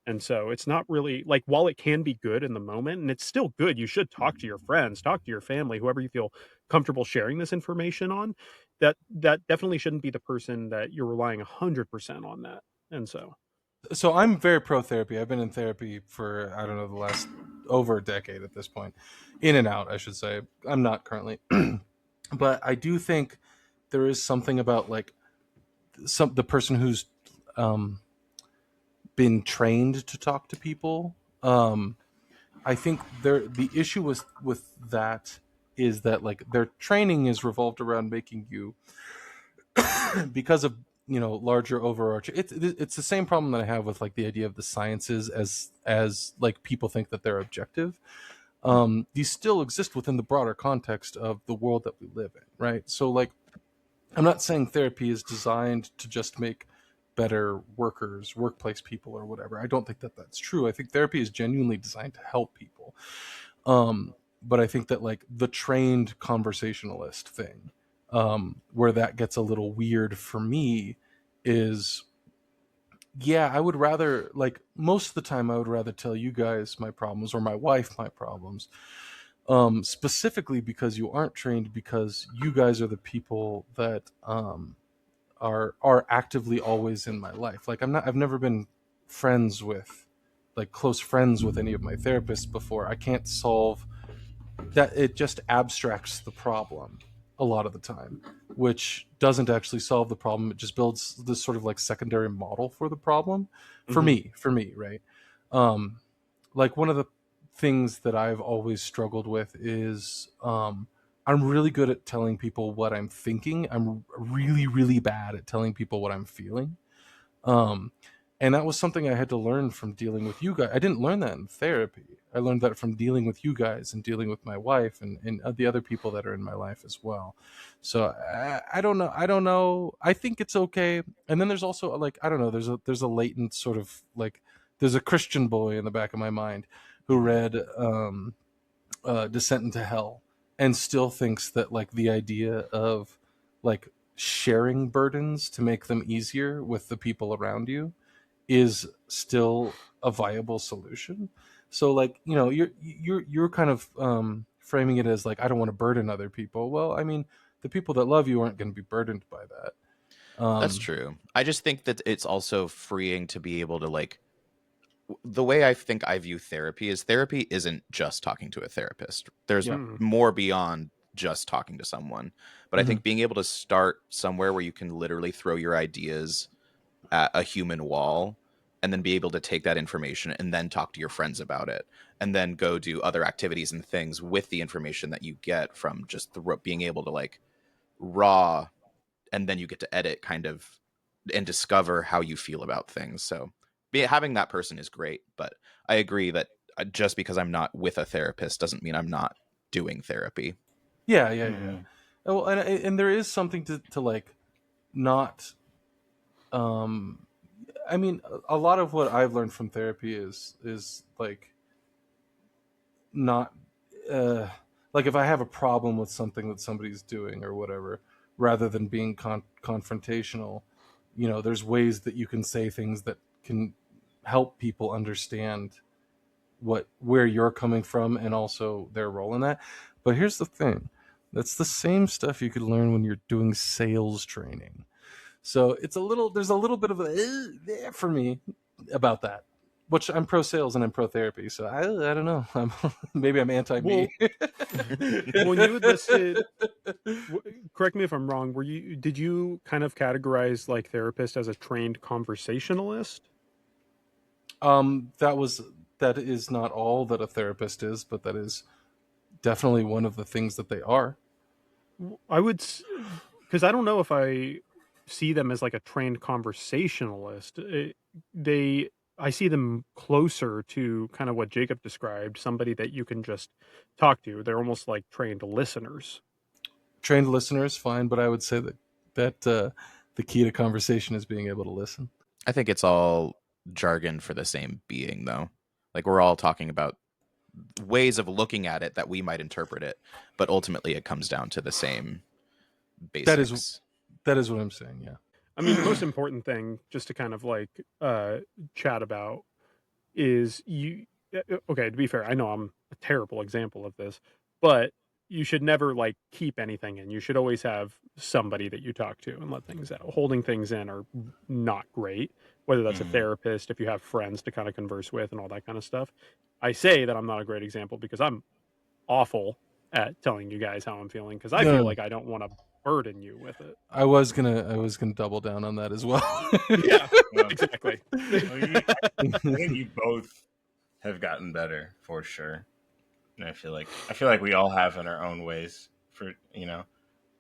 And so it's not really like while it can be good in the moment, and it's still good, you should talk to your friends, talk to your family, whoever you feel comfortable sharing this information on. That definitely shouldn't be the person that you're relying 100% on that. And so So I'm very pro therapy. I've been in therapy for, I don't know, the last over a decade at this point. In and out, I should say. I'm not currently. But I do think there is something about like the person who's been trained to talk to people. I think the issue with that is that like their training is revolved around making you because of larger overarching. It's the same problem that I have with like the idea of the sciences as like people think that they're objective. These still exist within the broader context of the world that we live in, right? So like I'm not saying therapy is designed to just make better workers, workplace people, or whatever. I don't think that that's true. I think therapy is genuinely designed to help people. But I think that like the trained conversationalist thing, where that gets a little weird for me is, yeah, I would rather, like most of the time, I would rather tell you guys my problems or my wife my problems, specifically because you aren't trained, because you guys are the people that are actively always in my life. Like I've never been close friends with any of my therapists before. I can't solve that. It just abstracts the problem a lot of the time, which doesn't actually solve the problem. It just builds this sort of like secondary model for the problem for me, right? Like one of the things that I've always struggled with is, I'm really good at telling people what I'm thinking. I'm really, really bad at telling people what I'm feeling. And that was something I had to learn from dealing with you guys. I didn't learn that in therapy. I learned that from dealing with you guys and dealing with my wife and the other people that are in my life as well. So I don't know. I think it's okay. And then there's also like, I don't know, there's a latent sort of like, there's a Christian boy in the back of my mind who read Descent into Hell and still thinks that like the idea of like sharing burdens to make them easier with the people around you is still a viable solution. So like, you're kind of framing it as like, I don't want to burden other people. Well, I mean, the people that love you aren't going to be burdened by that. That's true. I just think that it's also freeing to be able to like, the way I think I view therapy isn't just talking to a therapist. There's more beyond just talking to someone. But I think being able to start somewhere where you can literally throw your ideas at a human wall and then be able to take that information and then talk to your friends about it and then go do other activities and things with the information that you get from just being able to like raw, and then you get to edit kind of and discover how you feel about things. So having that person is great, but I agree that just because I'm not with a therapist doesn't mean I'm not doing therapy. Yeah. Well, and there is something to like not. I mean, a lot of what I've learned from therapy is like not like if I have a problem with something that somebody's doing or whatever, rather than being confrontational, there's ways that you can say things that can help people understand where you're coming from and also their role in that. But here's the thing. That's the same stuff you could learn when you're doing sales training. So there's a little bit of a for me about that, which I'm pro sales and I'm pro therapy. So I don't know. Maybe I'm anti me. When you listed, correct me if I'm wrong, did you kind of categorize like therapist as a trained conversationalist? That is not all that a therapist is, but that is definitely one of the things that they are. I would, because I don't know if I see them as like a trained conversationalist. I see them closer to kind of what Jacob described, somebody that you can just talk to. They're almost like trained listeners. Trained listeners, fine, but I would say that the key to conversation is being able to listen. I think it's all jargon for the same being, though. Like we're all talking about ways of looking at it that we might interpret it, but ultimately it comes down to the same basics. That is what I'm saying. Yeah. I mean, the most important thing, just to kind of like chat about, is okay, to be fair, I know I'm a terrible example of this, but you should never like keep anything in. You should always have somebody that you talk to and let things out. Holding things in are not great, whether that's a therapist, if you have friends to kind of converse with and all that kind of stuff. I say that I'm not a great example because I'm awful at telling you guys how I'm feeling, because I feel like I don't want to burden you with it. I was gonna double down on that as well. Yeah, Well, exactly. I think you both have gotten better for sure, and I feel like we all have in our own ways. For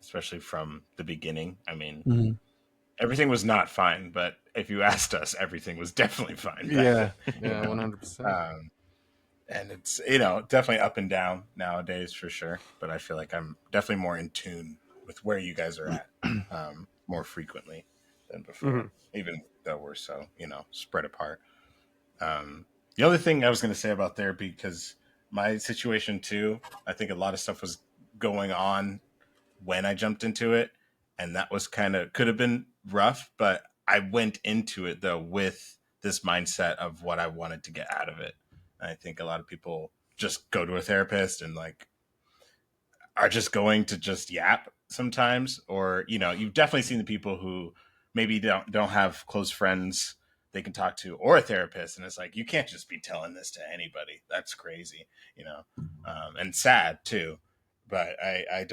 especially from the beginning. I mean, Mhm. everything was not fine, but if you asked us, everything was definitely fine. Yeah, You know? 100%. And it's definitely up and down nowadays for sure. But I feel like I'm definitely more in tune with where you guys are at more frequently than before, even though we're so spread apart. The other thing I was going to say about therapy, because my situation too, I think a lot of stuff was going on when I jumped into it, and that was could have been rough, but I went into it though with this mindset of what I wanted to get out of it. And I think a lot of people just go to a therapist and like are just going to just yap sometimes, or you've definitely seen the people who maybe don't have close friends they can talk to or a therapist, and it's like, you can't just be telling this to anybody. That's crazy, and sad too. But I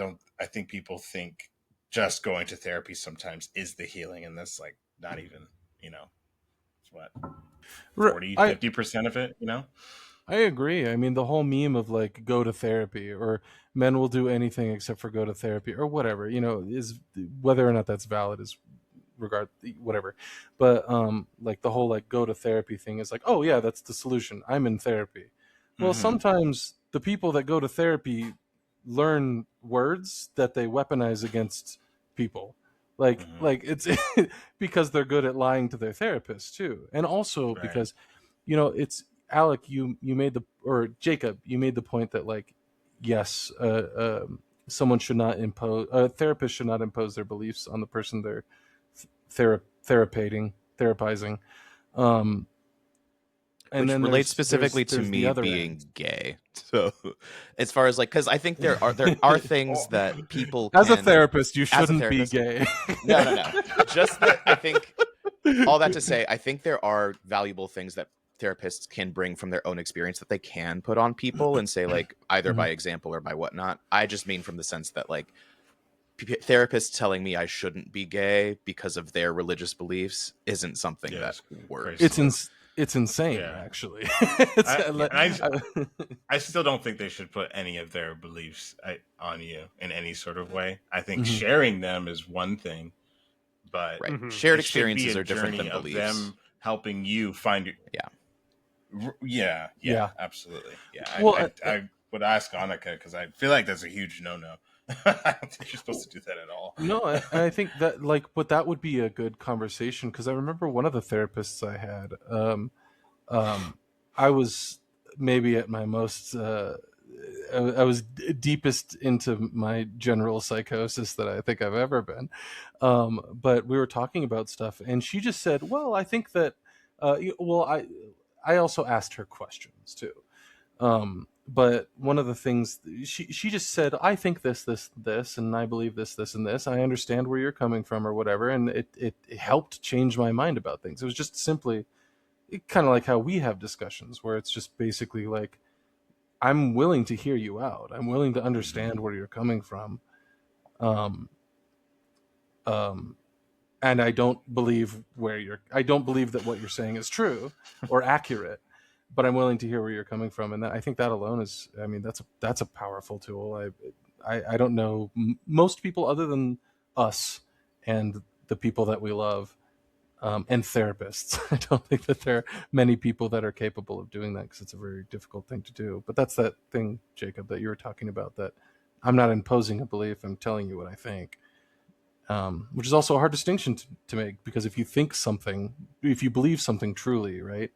think people think just going to therapy sometimes is the healing, and that's like not even, what, 40-50% of it, I agree. I mean, the whole meme of like go to therapy, or men will do anything except for go to therapy, or whatever, is whether or not that's valid is whatever. But like the whole like go to therapy thing is like, oh yeah, that's the solution. I'm in therapy. Well, sometimes the people that go to therapy learn words that they weaponize against people. Like it's because they're good at lying to their therapist too, and also because it's Alec, you made or Jacob, you made the point that like, yes, someone should not impose, a therapist should not impose their beliefs on the person they're therapizing. And which then relates specifically to there's the me other being end. gay. So as far as like, because I think there are things that people As a can, therapist, you as a shouldn't therapist- be gay. no. Just that I think all that to say, I think there are valuable things that therapists can bring from their own experience that they can put on people and say like either by example or by whatnot. I just mean from the sense that like therapists telling me I shouldn't be gay because of their religious beliefs isn't something that works. It's insane, Yeah. actually. I still don't think they should put any of their beliefs on you in any sort of way. I think sharing them is one thing, but shared it should be experiences a are different than journey of beliefs. them helping you find your Yeah. absolutely. Yeah, Well, I would ask Annika because I feel like that's a huge no. I don't think you're supposed to do that at all. No, I think that but that would be a good conversation, because I remember one of the therapists I had. I was maybe at my most. I was deepest into my general psychosis that I think I've ever been. But we were talking about stuff, and she just said, "Well, I think that." I also asked her questions too. But one of the things she just said, I think this, and I believe this, and this. I understand where you're coming from, or whatever, and it helped change my mind about things. It was just simply kind of like how we have discussions, where it's just basically like, I'm willing to hear you out. I'm willing to understand where you're coming from. And I don't believe that what you're saying is true or accurate, but I'm willing to hear where you're coming from. And I think that alone is, I mean, that's a powerful tool. I don't know most people other than us and the people that we love, and therapists. I don't think that there are many people that are capable of doing that, because it's a very difficult thing to do. But that's that thing, Jacob, that you were talking about, that I'm not imposing a belief, I'm telling you what I think. Which is also a hard distinction to make, because if you believe something truly, right?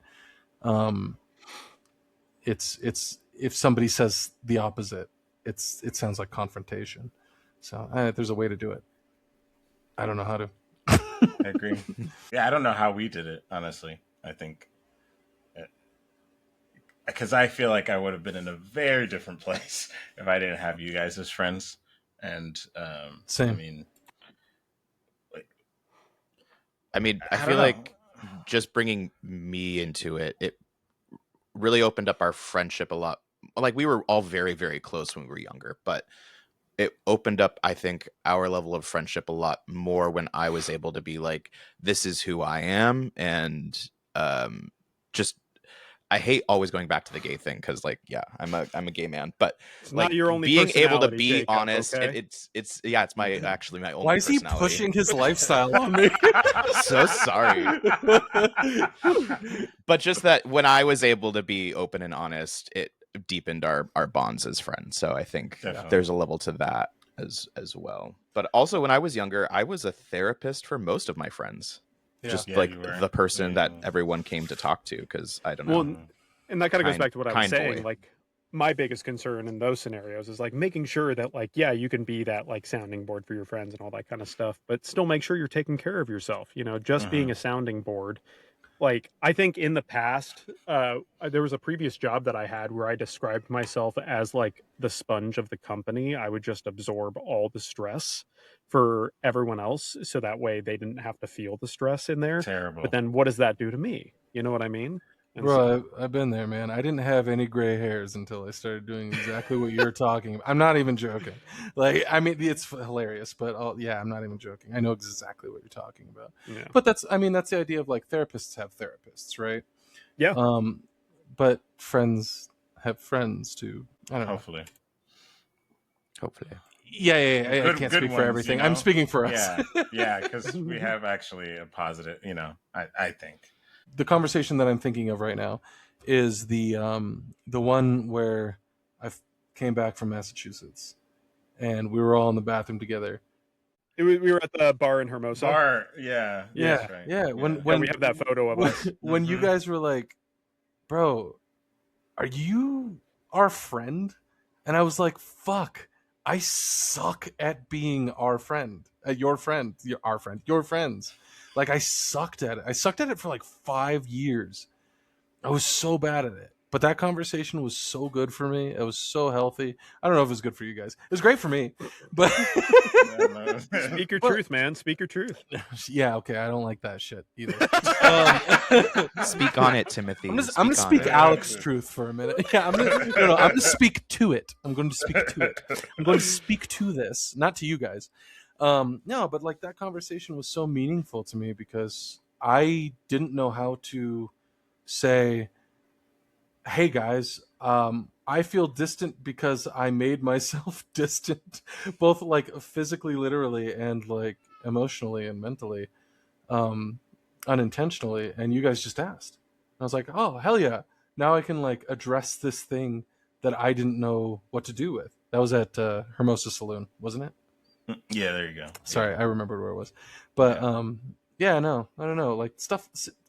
It's if somebody says the opposite, it sounds like confrontation. So there's a way to do it. I don't know how to. I agree. Yeah, I don't know how we did it, honestly. I think because I feel like I would have been in a very different place if I didn't have you guys as friends. And Same. I feel like just bringing me into it really opened up our friendship a lot. Like, we were all very, very close when we were younger, but it opened up, I think, our level of friendship a lot more when I was able to be like, this is who I am. And just, I hate always going back to the gay thing because, like, yeah, I'm a gay man, but It's like not your only being able to personality, be Jacob, honest, okay? it's yeah, it's my actually my only. Why is he personality. pushing his lifestyle on me? So sorry. But just that when I was able to be open and honest, it deepened our bonds as friends. So I think Definitely. there's a level to that as well. But also when I was younger, I was a therapist for most of my friends. Yeah. Just Yeah, like you were. the person Yeah. that everyone came to talk to, because I don't know. Well, and that kind of goes Kind- back to what I was kind saying. boy. Like, my biggest concern in those scenarios is like making sure that, like, yeah, you can be that like sounding board for your friends and all that kind of stuff, but still make sure you're taking care of yourself. You know, just being a sounding board. Like, I think in the past, there was a previous job that I had where I described myself as like the sponge of the company. I would just absorb all the stress for everyone else, so that way they didn't have to feel the stress in there. Terrible. But then what does that do to me? You know what I mean? And Bro, I've been there, man. I didn't have any gray hairs until I started doing exactly what you're talking about. I'm not even joking. Like, I mean, it's hilarious, but yeah, I'm not even joking. I know exactly what you're talking about. yeah. But that's the idea of like therapists have therapists, right? Yeah. But friends have friends too. I don't know. Hopefully. Yeah. I Good- can't good speak for ones, everything. you I'm know? speaking for us. Yeah, because we have actually a positive, I think. The conversation that I'm thinking of right now is the one where I came back from Massachusetts and we were all in the bathroom together. We were at the bar in Hermosa. Yeah. Yeah, That's right. yeah. When Yeah, we have that photo of us. when you guys were like, "Bro, are you our friend?" And I was like, "Fuck, I suck at being our friend, your friend, our friend, your friends." Like, I sucked at it. I sucked at it for like 5 years. I was so bad at it. But that conversation was so good for me. It was so healthy. I don't know if it was good for you guys. It was great for me. But Speak your truth, man. Speak your truth. yeah, okay. I don't like that shit either. Speak on it, Timothy. I'm gonna speak it. Alex's truth for a minute. Yeah, I'm gonna speak to it. I'm going to speak to it. I'm going to speak to this, not to you guys. No, but like that conversation was so meaningful to me because I didn't know how to say, "Hey guys, I feel distant because I made myself distant, both like physically, literally, and like emotionally and mentally, unintentionally." And you guys just asked. And I was like, "Oh, hell yeah. Now I can like address this thing that I didn't know what to do with." That was at Hermosa Saloon, wasn't it? Yeah, there you go. Sorry, I remembered where it was. But yeah, no, I don't know, like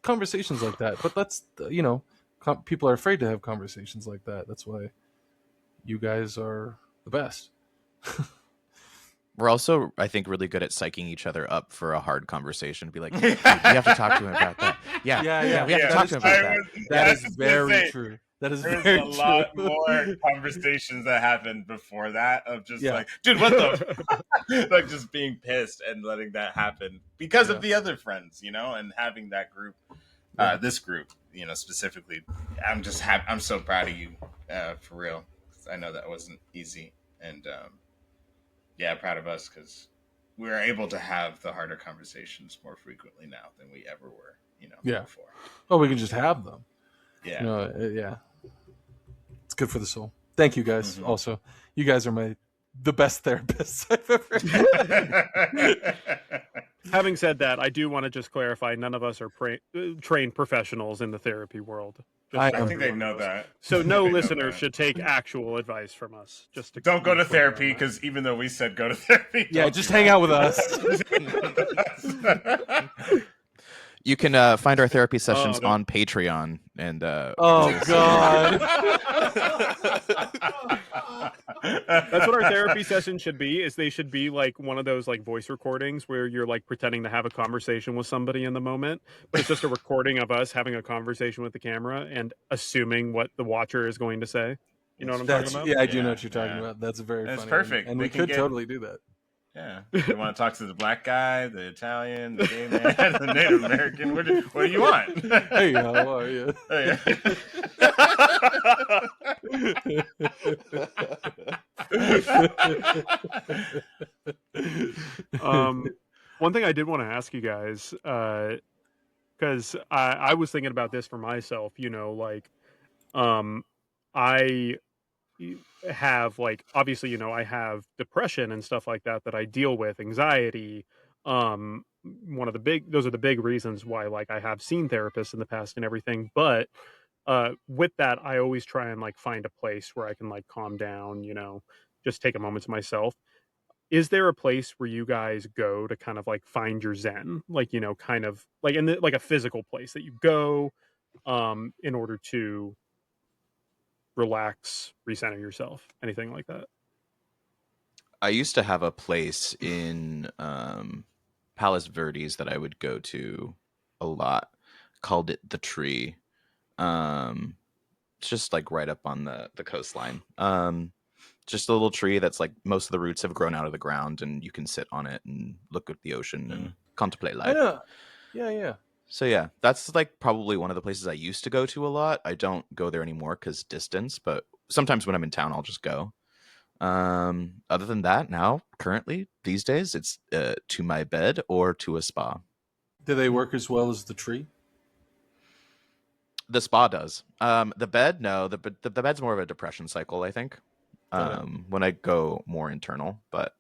conversations like that. But that's, people are afraid to have conversations like that. That's why you guys are the best. We're also, I think, really good at psyching each other up for a hard conversation. Be like, "Dude, we have to talk to him about that." Yeah, we have to talk to him about that. That I is was gonna very say, true. That is There's very a true. lot more conversations that happened before that of just Yeah. like, dude, what the like just being pissed and letting that happen because of the other friends, and having that group, this group, specifically. I'm just I'm so proud of you, for real. I know that wasn't easy, and proud of us because we're able to have the harder conversations more frequently now than we ever were, Yeah. before. Well, we can just have them. Yeah. Yeah. It's good for the soul. Thank you guys. Mhm. Also, you guys are the best therapists I've ever had. Having said that, I do want to just clarify: none of us are trained professionals in the therapy world. Just I so am. I think they everyone know knows. that. So They no know listeners that. should take actual advice from us. Just to Don't go to be clear on therapy that. because even though we said go to therapy, Yeah, don't just do hang that. out with us. You can find our therapy sessions don't- on Patreon. And Oh God. That's what our therapy session should be. Is they should be like one of those like voice recordings where you're like pretending to have a conversation with somebody in the moment. But it's just a recording of us having a conversation with the camera and assuming what the watcher is going to say. You know what I'm That's, talking about? yeah, I do Yeah, know what you're talking yeah. about. That's very That's funny. perfect. And They we can could get- totally do that. Yeah. You want to talk to the black guy, the Italian, the gay man, the Native American? What do you want? Hey, how are you? Hey. One thing I did want to ask you guys, because I was thinking about this for myself, like, I have, like, obviously, I have depression and stuff like that I deal with, anxiety. Those are the big reasons why, like, I have seen therapists in the past and everything. But with that, I always try and like find a place where I can like calm down, just take a moment to myself. Is there a place where you guys go to kind of like find your zen, like, kind of like like a physical place that you go in order to relax, recenter yourself, anything like that? I used to have a place in Palos Verdes that I would go to a lot, called it the Tree. It's just like right up on the coastline. Just a little tree that's like most of the roots have grown out of the ground, and you can sit on it and look at the ocean and contemplate life. Yeah. So yeah, that's like probably one of the places I used to go to a lot. I don't go there anymore because distance, but sometimes when I'm in town, I'll just go. Other than that, now currently these days, it's to my bed or to a spa. Do they work as well as the Tree? The spa does. The bed, no. The bed's more of a depression cycle, I think. When I go more internal, but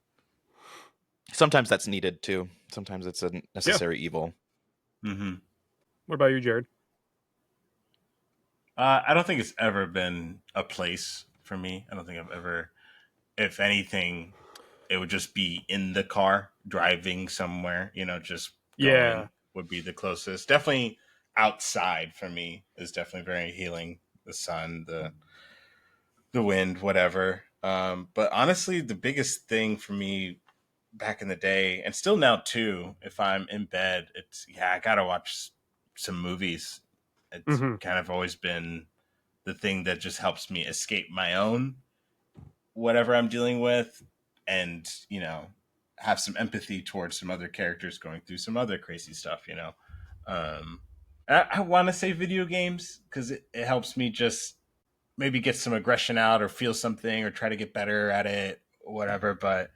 sometimes that's needed too. Sometimes it's a necessary evil. Mm-hmm. What about you, Jared? I don't think it's ever been a place for me. I don't think I've ever, if anything, it would just be in the car driving somewhere, just going would be the closest. Definitely outside for me is definitely very healing. The sun, the wind, whatever. But honestly, the biggest thing for me back in the day, and still now too, if I'm in bed, it's I gotta watch some movies. It's kind of always been the thing that just helps me escape my own whatever I'm dealing with, and have some empathy towards some other characters going through some other crazy stuff. I want to say video games because it helps me just maybe get some aggression out or feel something or try to get better at it, whatever. But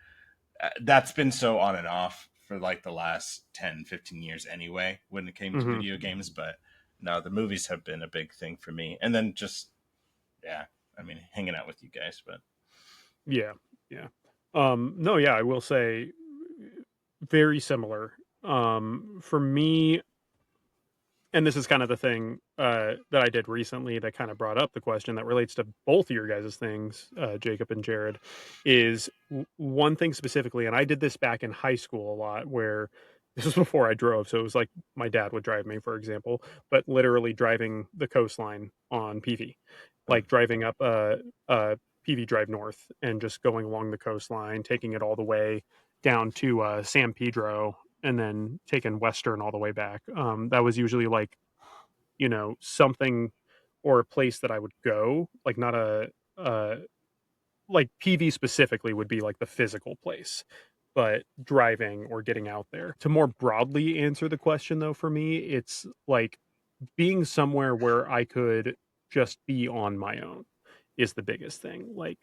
that's been so on and off for like the last 10-15 years anyway when it came to video games. But no, the movies have been a big thing for me. And then just, hanging out with you guys. But yeah. No, yeah, I will say very similar. For me, and this is kind of the thing that I did recently that kind of brought up the question that relates to both of your guys' things, Jacob and Jared, is one thing specifically, and I did this back in high school a lot, where this was before I drove, so it was like my dad would drive me, for example, but literally driving the coastline on PV, like driving up PV Drive North and just going along the coastline, taking it all the way down to San Pedro, and then taking Western all the way back. That was usually like, something or a place that I would go, like not like PV specifically would be like the physical place, but driving or getting out there. To more broadly answer the question though, for me, it's like being somewhere where I could just be on my own is the biggest thing. Like,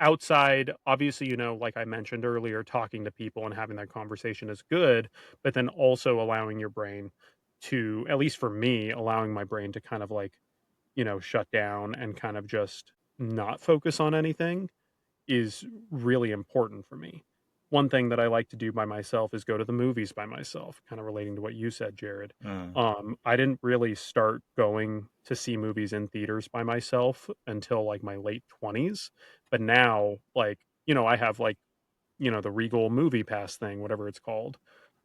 outside, obviously, like I mentioned earlier, talking to people and having that conversation is good, but then also allowing your brain to, at least for me, allowing my brain to kind of like, shut down and kind of just not focus on anything is really important for me. One thing that I like to do by myself is go to the movies by myself, kind of relating to what you said, Jared. I didn't really start going to see movies in theaters by myself until like my late 20s. But now, like, I have like, the Regal Movie Pass thing, whatever it's called.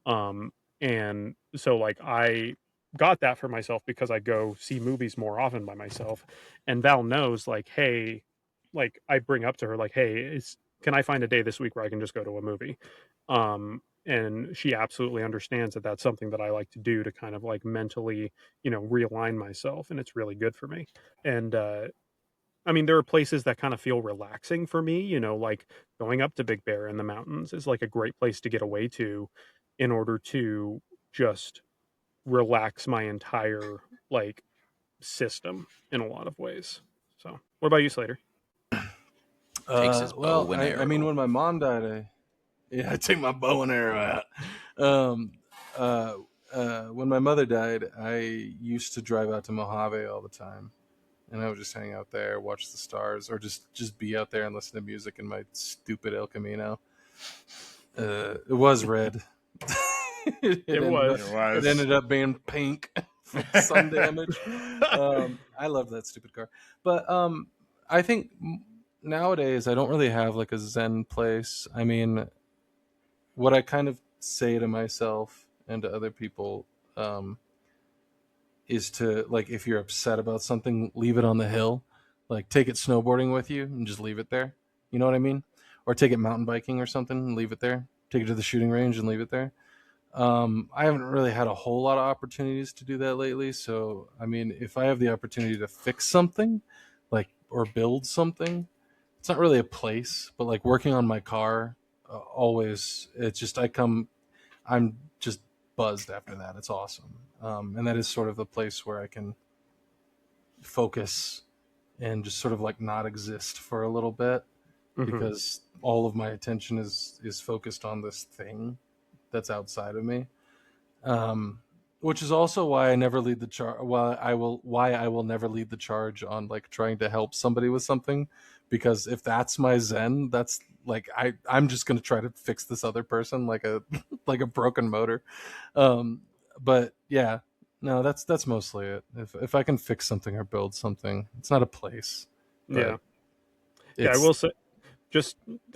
And so like I got that for myself because I go see movies more often by myself. And Val knows, like, hey, like I bring up to her like, hey, can I find a day this week where I can just go to a movie? And she absolutely understands that that's something that I like to do to kind of like mentally, realign myself, and it's really good for me. And there are places that kind of feel relaxing for me, like going up to Big Bear in the mountains is like a great place to get away to in order to just relax my entire like system in a lot of ways. So, what about you, Slater? Takes his bow and I mean, arrow. when my mom died, I take my bow and arrow out. When my mother died, I used to drive out to Mojave all the time, and I would just hang out there, watch the stars, or just be out there and listen to music in my stupid El Camino. It was red. It was. It ended up being pink from sun damage. I love that stupid car, but I think nowadays I don't really have like a Zen place. I mean, what I kind of say to myself and to other people is to, like, if you're upset about something, leave it on the hill. Like, take it snowboarding with you and just leave it there. You know what I mean? Or take it mountain biking or something and leave it there. Take it to the shooting range and leave it there. I haven't really had a whole lot of opportunities to do that lately. So, I mean, if I have the opportunity to fix something, like, or build something, it's not really a place, but like working on my car, always, it's just, I'm just buzzed after that. It's awesome. And that is sort of the place where I can focus and just sort of like not exist for a little bit, because all of my attention is focused on this thing that's outside of me. Which is also why I never lead the charge. Why I will never lead the charge on like trying to help somebody with something, because if that's my Zen, that's like I'm just gonna try to fix this other person like a like a broken motor. But yeah, no, that's mostly it. If I can fix something or build something, it's not a place. Yeah, I will say,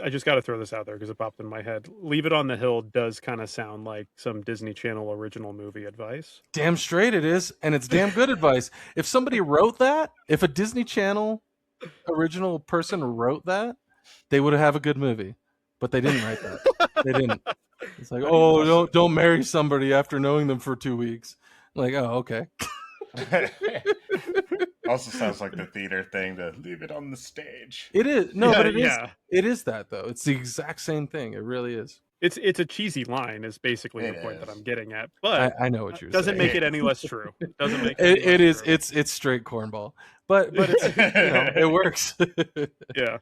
I just got to throw this out there because it popped in my head. Leave It on the Hill does kind of sound like some Disney Channel original movie advice. Damn straight it is, and it's damn good advice. If somebody wrote that, if a Disney Channel original person wrote that, they would have a good movie. But they didn't write that. They didn't. It's like, oh, don't marry somebody after knowing them for 2 weeks. Like, oh, okay. Also sounds like the theater thing to leave it on the stage. It is. No, Yeah, but it is. yeah. It is that, though. It's the exact same thing. It really is. It's a cheesy line is basically the point that I'm getting at, but I know what you're doesn't saying. make it any less true. It doesn't make it is. It's straight cornball, but it's, it works. Yeah.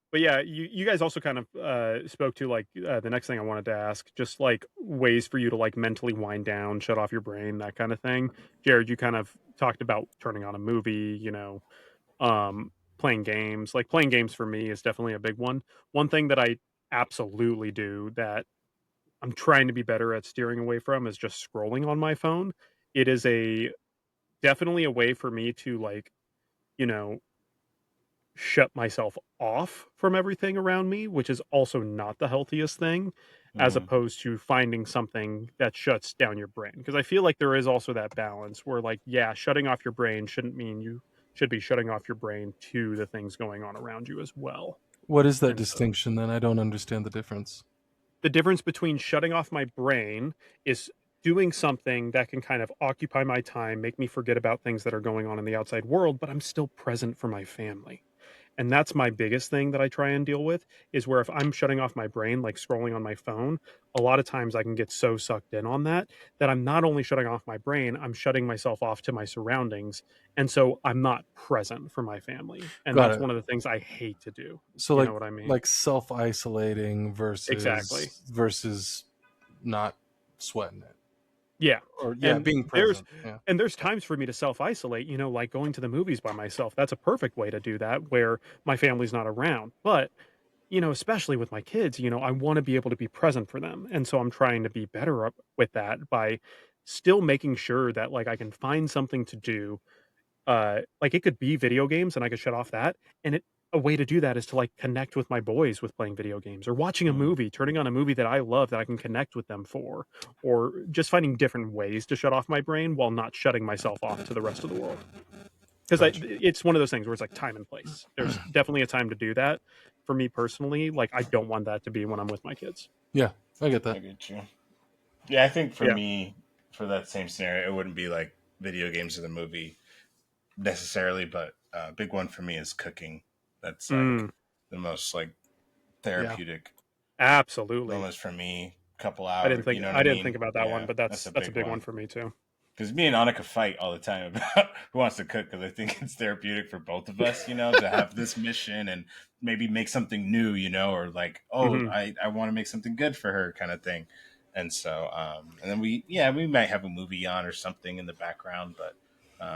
But yeah, you guys also kind of spoke to like the next thing I wanted to ask, just like ways for you to like mentally wind down, shut off your brain, that kind of thing. Jared, you kind of talked about turning on a movie, playing games. Like playing games for me is definitely a big one. One thing that I absolutely do that I'm trying to be better at steering away from is just scrolling on my phone. It is definitely a way for me to like, shut myself off from everything around me, which is also not the healthiest thing, as opposed to finding something that shuts down your brain. Because I feel like there is also that balance where, like, yeah, shutting off your brain shouldn't mean you should be shutting off your brain to the things going on around you as well. What is that distinction then? I don't understand the difference. The difference between shutting off my brain is doing something that can kind of occupy my time, make me forget about things that are going on in the outside world, but I'm still present for my family. And that's my biggest thing that I try and deal with, is where if I'm shutting off my brain, like scrolling on my phone, a lot of times I can get so sucked in on that I'm not only shutting off my brain, I'm shutting myself off to my surroundings. And so I'm not present for my family. And that's one of the things I hate to do. So you like, know what I mean? like self-isolating versus not sweating it. Yeah. Or being present. And there's times for me to self-isolate, like going to the movies by myself. That's a perfect way to do that, where my family's not around. But, especially with my kids, I want to be able to be present for them. And so I'm trying to be better with that by still making sure that like I can find something to do. Like it could be video games and I could shut off that. And a way to do that is to like connect with my boys with playing video games, or watching a movie, turning on a movie that I love that I can connect with them for, or just finding different ways to shut off my brain while not shutting myself off to the rest of the world. Because it's one of those things where it's like time and place. There's definitely a time to do that. For me personally, like I don't want that to be when I'm with my kids. Yeah, I get that. I get you. Yeah, I think for me, for that same scenario, it wouldn't be like video games or the movie necessarily, but a big one for me is cooking. That's like the most like therapeutic. Absolutely. Almost for me, a couple hours. I didn't think about that one, but that's a big one for me too. Because me and Annika fight all the time about who wants to cook, because I think it's therapeutic for both of us, to have this mission and maybe make something new, or like, I want to make something good for her kind of thing. And so, and then we might have a movie on or something in the background, but,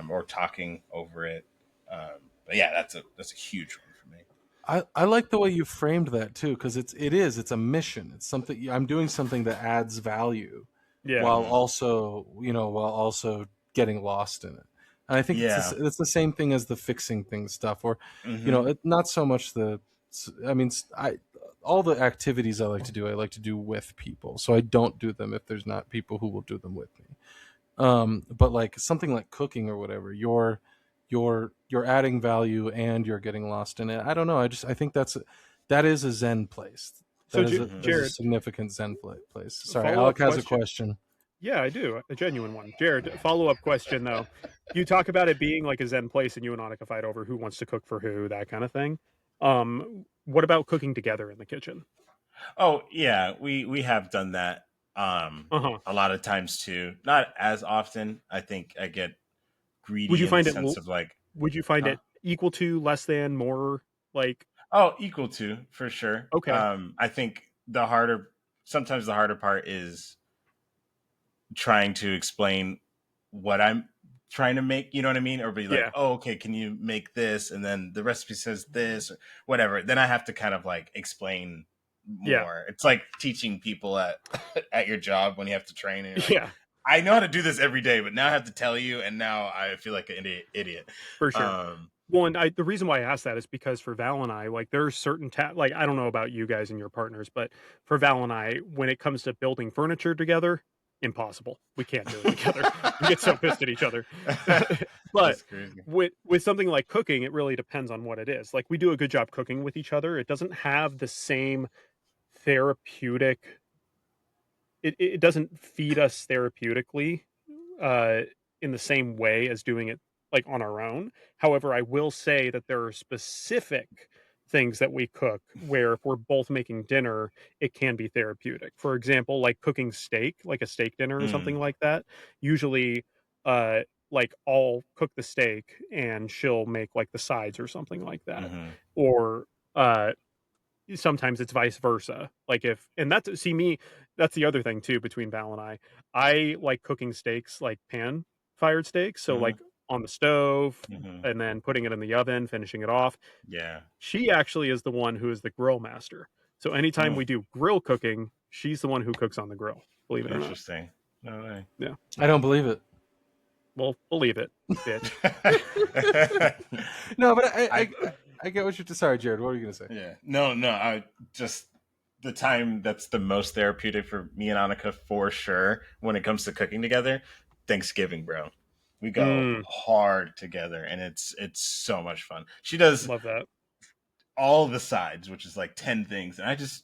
or talking over it. But yeah, that's a huge one for me. I like the way you framed that too, because it's a mission. It's something I'm doing something that adds value, while also getting lost in it. And I think it's the same thing as the fixing things stuff, or not so much all the activities I like to do with people. So I don't do them if there's not people who will do them with me. But like something like cooking or whatever, you're adding value and you're getting lost in it. I don't know. I think that is a Zen place. That is a significant Zen place. Sorry, Alec has a question. Yeah, I do. A genuine one. Jared, follow-up question, though. You talk about it being like a Zen place and you and Annika fight over who wants to cook for who, that kind of thing. What about cooking together in the kitchen? Oh, yeah. We have done that a lot of times, too. Not as often. I think I get greedy. Would you find would you find it equal to, less than, more, like... Oh, equal to, for sure. Okay. I think sometimes the harder part is trying to explain what I'm trying to make, you know what I mean? Or be like, oh, okay, can you make this? And then the recipe says this, or whatever. Then I have to kind of like explain more. Yeah. It's like teaching people at your job when you have to train. And like, I know how to do this every day, but now I have to tell you, and now I feel like an idiot. For sure. Well, and the reason why I asked that is because for Val and I, like, there's certain like, I don't know about you guys and your partners, but for Val and I, when it comes to building furniture together, impossible. We can't do it together. We get so pissed at each other. But with something like cooking, it really depends on what it is. Like, we do a good job cooking with each other. It doesn't have the same therapeutic. It doesn't feed us therapeutically in the same way as doing it like on our own. However, I will say that there are specific things that we cook where if we're both making dinner, it can be therapeutic. For example, like cooking steak, like a steak dinner or something like that. Usually, like I'll cook the steak and she'll make like the sides or something like that. Or sometimes it's vice versa. Like that's the other thing too between Val and I like cooking steaks, like pan fired steaks. So like on the stove and then putting it in the oven, finishing it off. Yeah. She actually is the one who is the grill master. So anytime we do grill cooking, she's the one who cooks on the grill. Believe it or not. Interesting. No way. Yeah. I don't believe it. Well, believe it, bitch. No, but I get what you're... Sorry, Jared, what were you going to say? Yeah. No, I just... The time that's the most therapeutic for me and Annika, for sure, when it comes to cooking together, Thanksgiving, bro. We go hard together, and it's so much fun. She does love that all the sides, which is like 10 things, and I just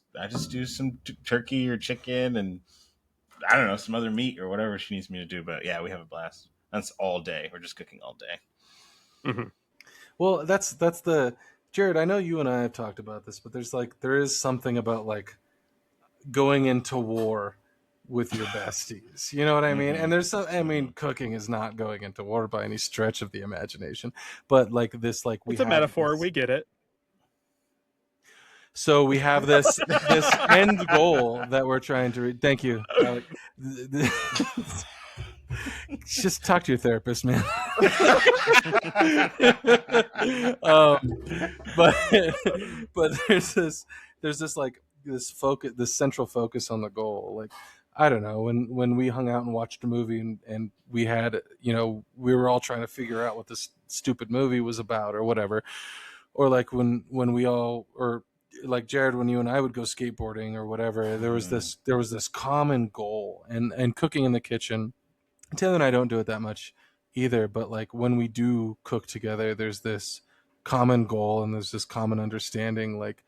do some turkey or chicken, and I don't know, some other meat or whatever she needs me to do. But yeah, we have a blast. That's all day. We're just cooking all day. Well, that's the Jared. I know you and I have talked about this, but there is something about like going into war with your besties, you know what I mean? And there's cooking is not going into war by any stretch of the imagination, but like this, like it's a metaphor. We get it. So we have this end goal that we're trying to reach. Thank you, Alec. Just talk to your therapist, man. But there's this like this focus, this central focus on the goal. Like, I don't know, when we hung out and watched a movie and we had, we were all trying to figure out what this stupid movie was about or whatever, or like when we all, or like Jared, when you and I would go skateboarding or whatever, there was this common goal, and cooking in the kitchen. Taylor and I don't do it that much either, but like when we do cook together, there's this common goal and there's this common understanding. Like,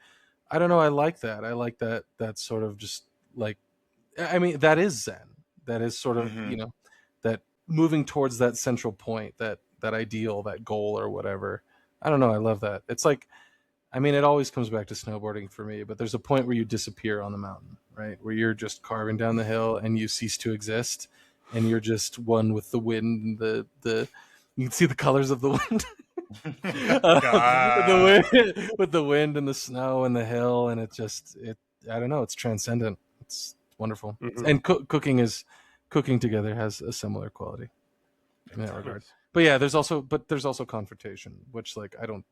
I don't know, I like that. I like that sort of just like, I mean, that is Zen. That is sort of, that moving towards that central point, that ideal, that goal or whatever. I don't know. I love that. It's like, I mean, it always comes back to snowboarding for me, but there's a point where you disappear on the mountain, right? Where you're just carving down the hill and you cease to exist. and you're just one with the wind and the you can see the colors of the wind. With the wind and the snow and the hill, and it I don't know, it's transcendent. It's wonderful. Mhm. And cooking together has a similar quality in that regard. Nice. But yeah, there's also confrontation, which like I don't,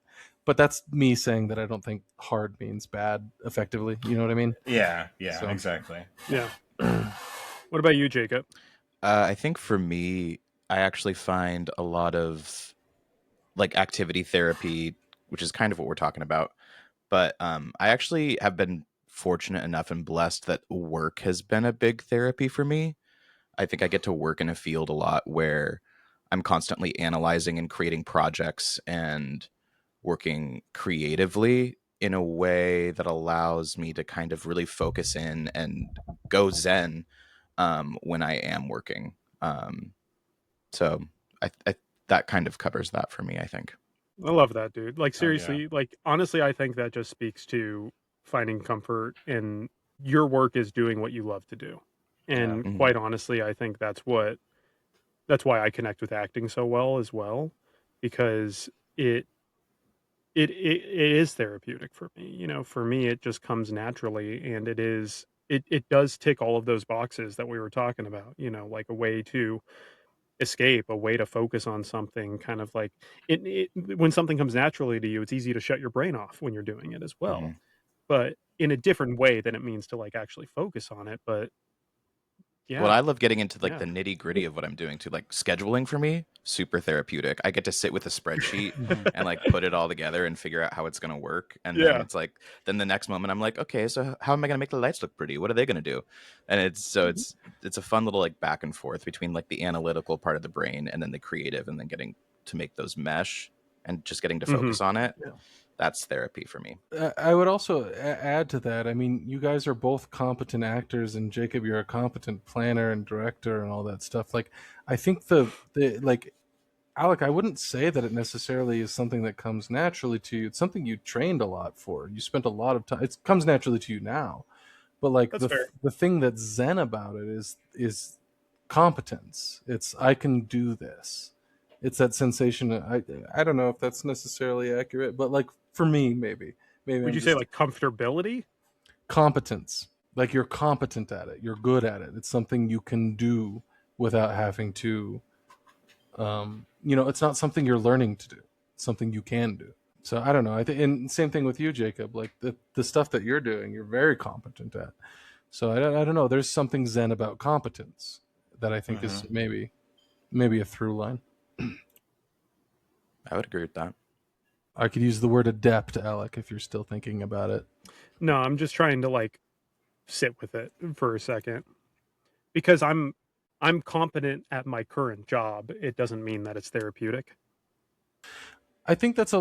but that's me saying that I don't think hard means bad effectively. You know what I mean? Yeah, So- exactly. Yeah. What about you, Jacob? I think for me, I actually find a lot of like activity therapy, which is kind of what we're talking about. But I actually have been fortunate enough and blessed that work has been a big therapy for me. I think I get to work in a field a lot where I'm constantly analyzing and creating projects and working creatively in a way that allows me to kind of really focus in and go zen when I am working. So I that kind of covers that for me, I think. I love that, dude. Like Oh, yeah. seriously, like honestly, I think that just speaks to finding comfort in your work is doing what you love to do. And Mhm. quite honestly, I think that's why I connect with acting so well as well, because it is therapeutic for me. You know, for me it just comes naturally, and it does tick all of those boxes that we were talking about, you know, like a way to escape, a way to focus on something, kind of like when something comes naturally to you, it's easy to shut your brain off when you're doing it as well. Mhm. But in a different way than it means to like actually focus on it. But Well, yeah, I love getting into like yeah. the nitty gritty of what I'm doing too. Like scheduling for me, super therapeutic. I get to sit with a spreadsheet and like put it all together and figure out how it's going to work. And then Yeah. it's like, then the next moment I'm like, okay, so how am I going to make the lights look pretty? What are they going to do? And it's a fun little like back and forth between like the analytical part of the brain and then the creative, and then getting to make those mesh and just getting to focus on it. Yeah. That's therapy for me. I would also add to that. I mean, you guys are both competent actors, and Jacob, you're a competent planner and director and all that stuff. Like, I think the like, Alec, I wouldn't say that it necessarily is something that comes naturally to you. It's something you trained a lot for. You spent a lot of time. It comes naturally to you now, but like That's fair. the thing that's zen about it is competence. It's I can do this. It's that sensation. I don't know if that's necessarily accurate, but like for me, maybe Would I'm you say just like comfortability? competence. Like you're competent at it. You're good at it. It's something you can do without having to. It's not something you're learning to do. It's something you can do. So I don't know. I think, and same thing with you, Jacob. Like the stuff that you're doing, you're very competent at. So I don't know. There's something zen about competence that I think is maybe a through line. I would agree with that. I could use the word adept, Alec, if you're still thinking about it. No, I'm just trying to like sit with it for a second, because I'm competent at my current job. It doesn't mean that it's therapeutic. I think that's I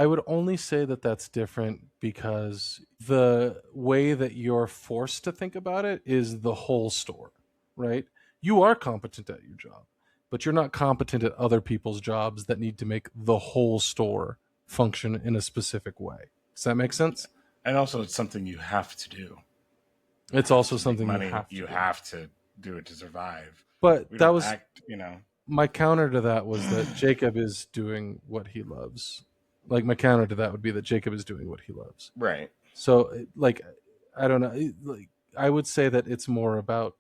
would only say that that's different because the way that you're forced to think about it is the whole store, right? You are competent at your job, but you're not competent at other people's jobs that need to make the whole store function in a specific way. Does that make sense? And also, it's something you have to do. It's also To make something money, you have to do. have to do it to survive. But We that don't was act, my counter to that was that Jacob is doing what he loves. Like my counter to that would be that Jacob is doing what he loves. right. So like I don't know, like I would say that it's more about,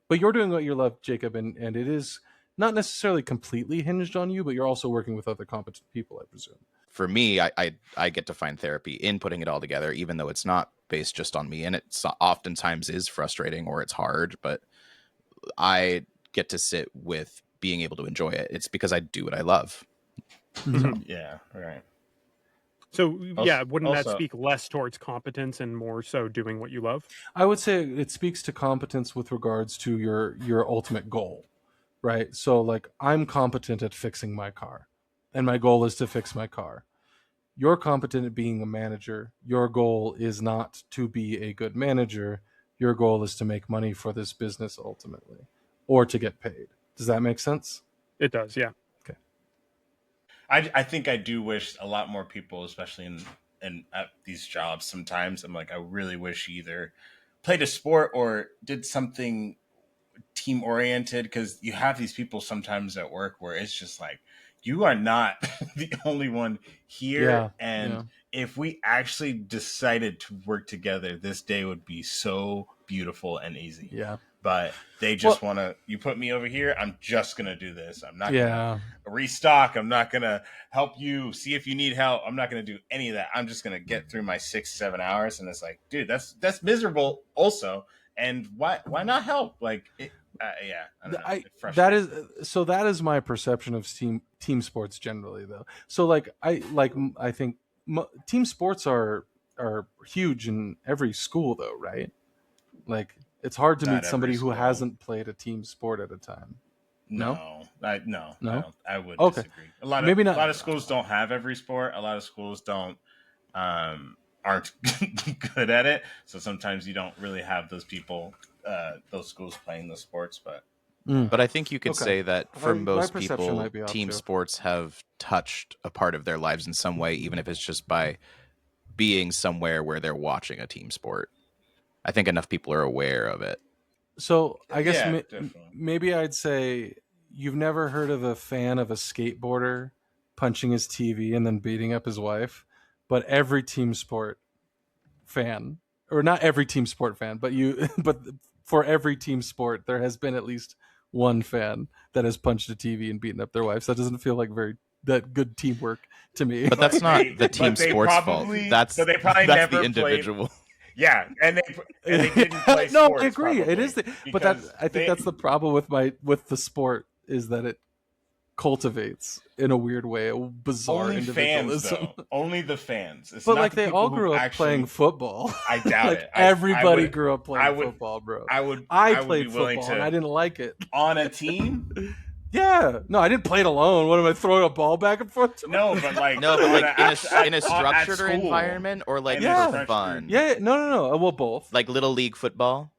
but you're doing what you love, Jacob, and it is not necessarily completely hinged on you, but you're also working with other competent people, I presume. For me, I get to find therapy in putting it all together, even though it's not based just on me, and it's oftentimes is frustrating or it's hard, but I get to sit with being able to enjoy it. It's because I do what I love. Yeah, right. So yeah, wouldn't that Also- speak less towards competence and more so doing what you love? I would say it speaks to competence with regards to your ultimate goal, right? So like I'm competent at fixing my car, and my goal is to fix my car. You're competent at being a manager. Your goal is not to be a good manager. Your goal is to make money for this business ultimately, or to get paid. Does that make sense? It does, yeah. I think I do wish a lot more people, especially in at these jobs, sometimes I'm like, I really wish you either played a sport or did something team oriented, because you have these people sometimes at work where it's just like, you are not the only one here. If we actually decided to work together, this day would be so beautiful and easy. Yeah. But they just want to, you put me over here, I'm just going to do this. I'm not going to restock. I'm not going to help you see if you need help. I'm not going to do any of that. I'm just going to get through my 6-7 hours. And it's like, dude, that's miserable also. And why not help? Like, that is my perception of team sports generally, though. So I think team sports are huge in every school, though, right? Like, it's hard to meet somebody who hasn't played a team sport at a time. No, I would disagree. A lot of schools don't have every sport. A lot of schools aren't good at it. So sometimes you don't really have those people, those schools playing the sports. But I think you could say that for most people, team sports have touched a part of their lives in some way, even if it's just by being somewhere where they're watching a team sport. I think enough people are aware of it. So I guess maybe I'd say you've never heard of a fan of a skateboarder punching his TV and then beating up his wife, but every team sport fan, or not every team sport fan, but for every team sport, there has been at least one fan that has punched a TV and beaten up their wife. So that doesn't feel like that good teamwork to me. But that's not the team sports fault. That's the individual. Yeah, and they didn't play sports. No, I agree. Probably, it is, but I think that's the problem with the sport, is that it cultivates in a weird way a bizarre only individualism. Fans, though. Only the fans. But like they all grew up playing football. I doubt it. Everybody grew up playing football, bro. I played football and I didn't like it. On a team. Yeah, no, I didn't play it alone. What am I throwing a ball back and forth? In a structured environment, or like for fun. Yeah, no. Well, both. Like little league football.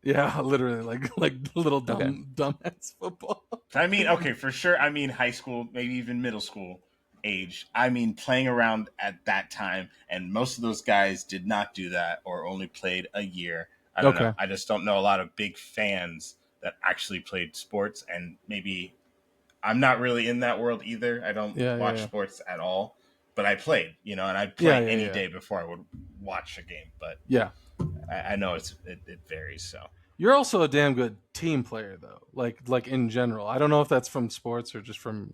Yeah, literally, like little dumbass football. I mean, okay, for sure. I mean, high school, maybe even middle school age. I mean, playing around at that time, and most of those guys did not do that, or only played a year. I don't know. I just don't know a lot of big fans that actually played sports, and maybe I'm not really in that world either. I don't watch sports at all, but I played, and I'd play any day before I would watch a game. But I know it varies. So you're also a damn good team player, though. Like in general, I don't know if that's from sports or just from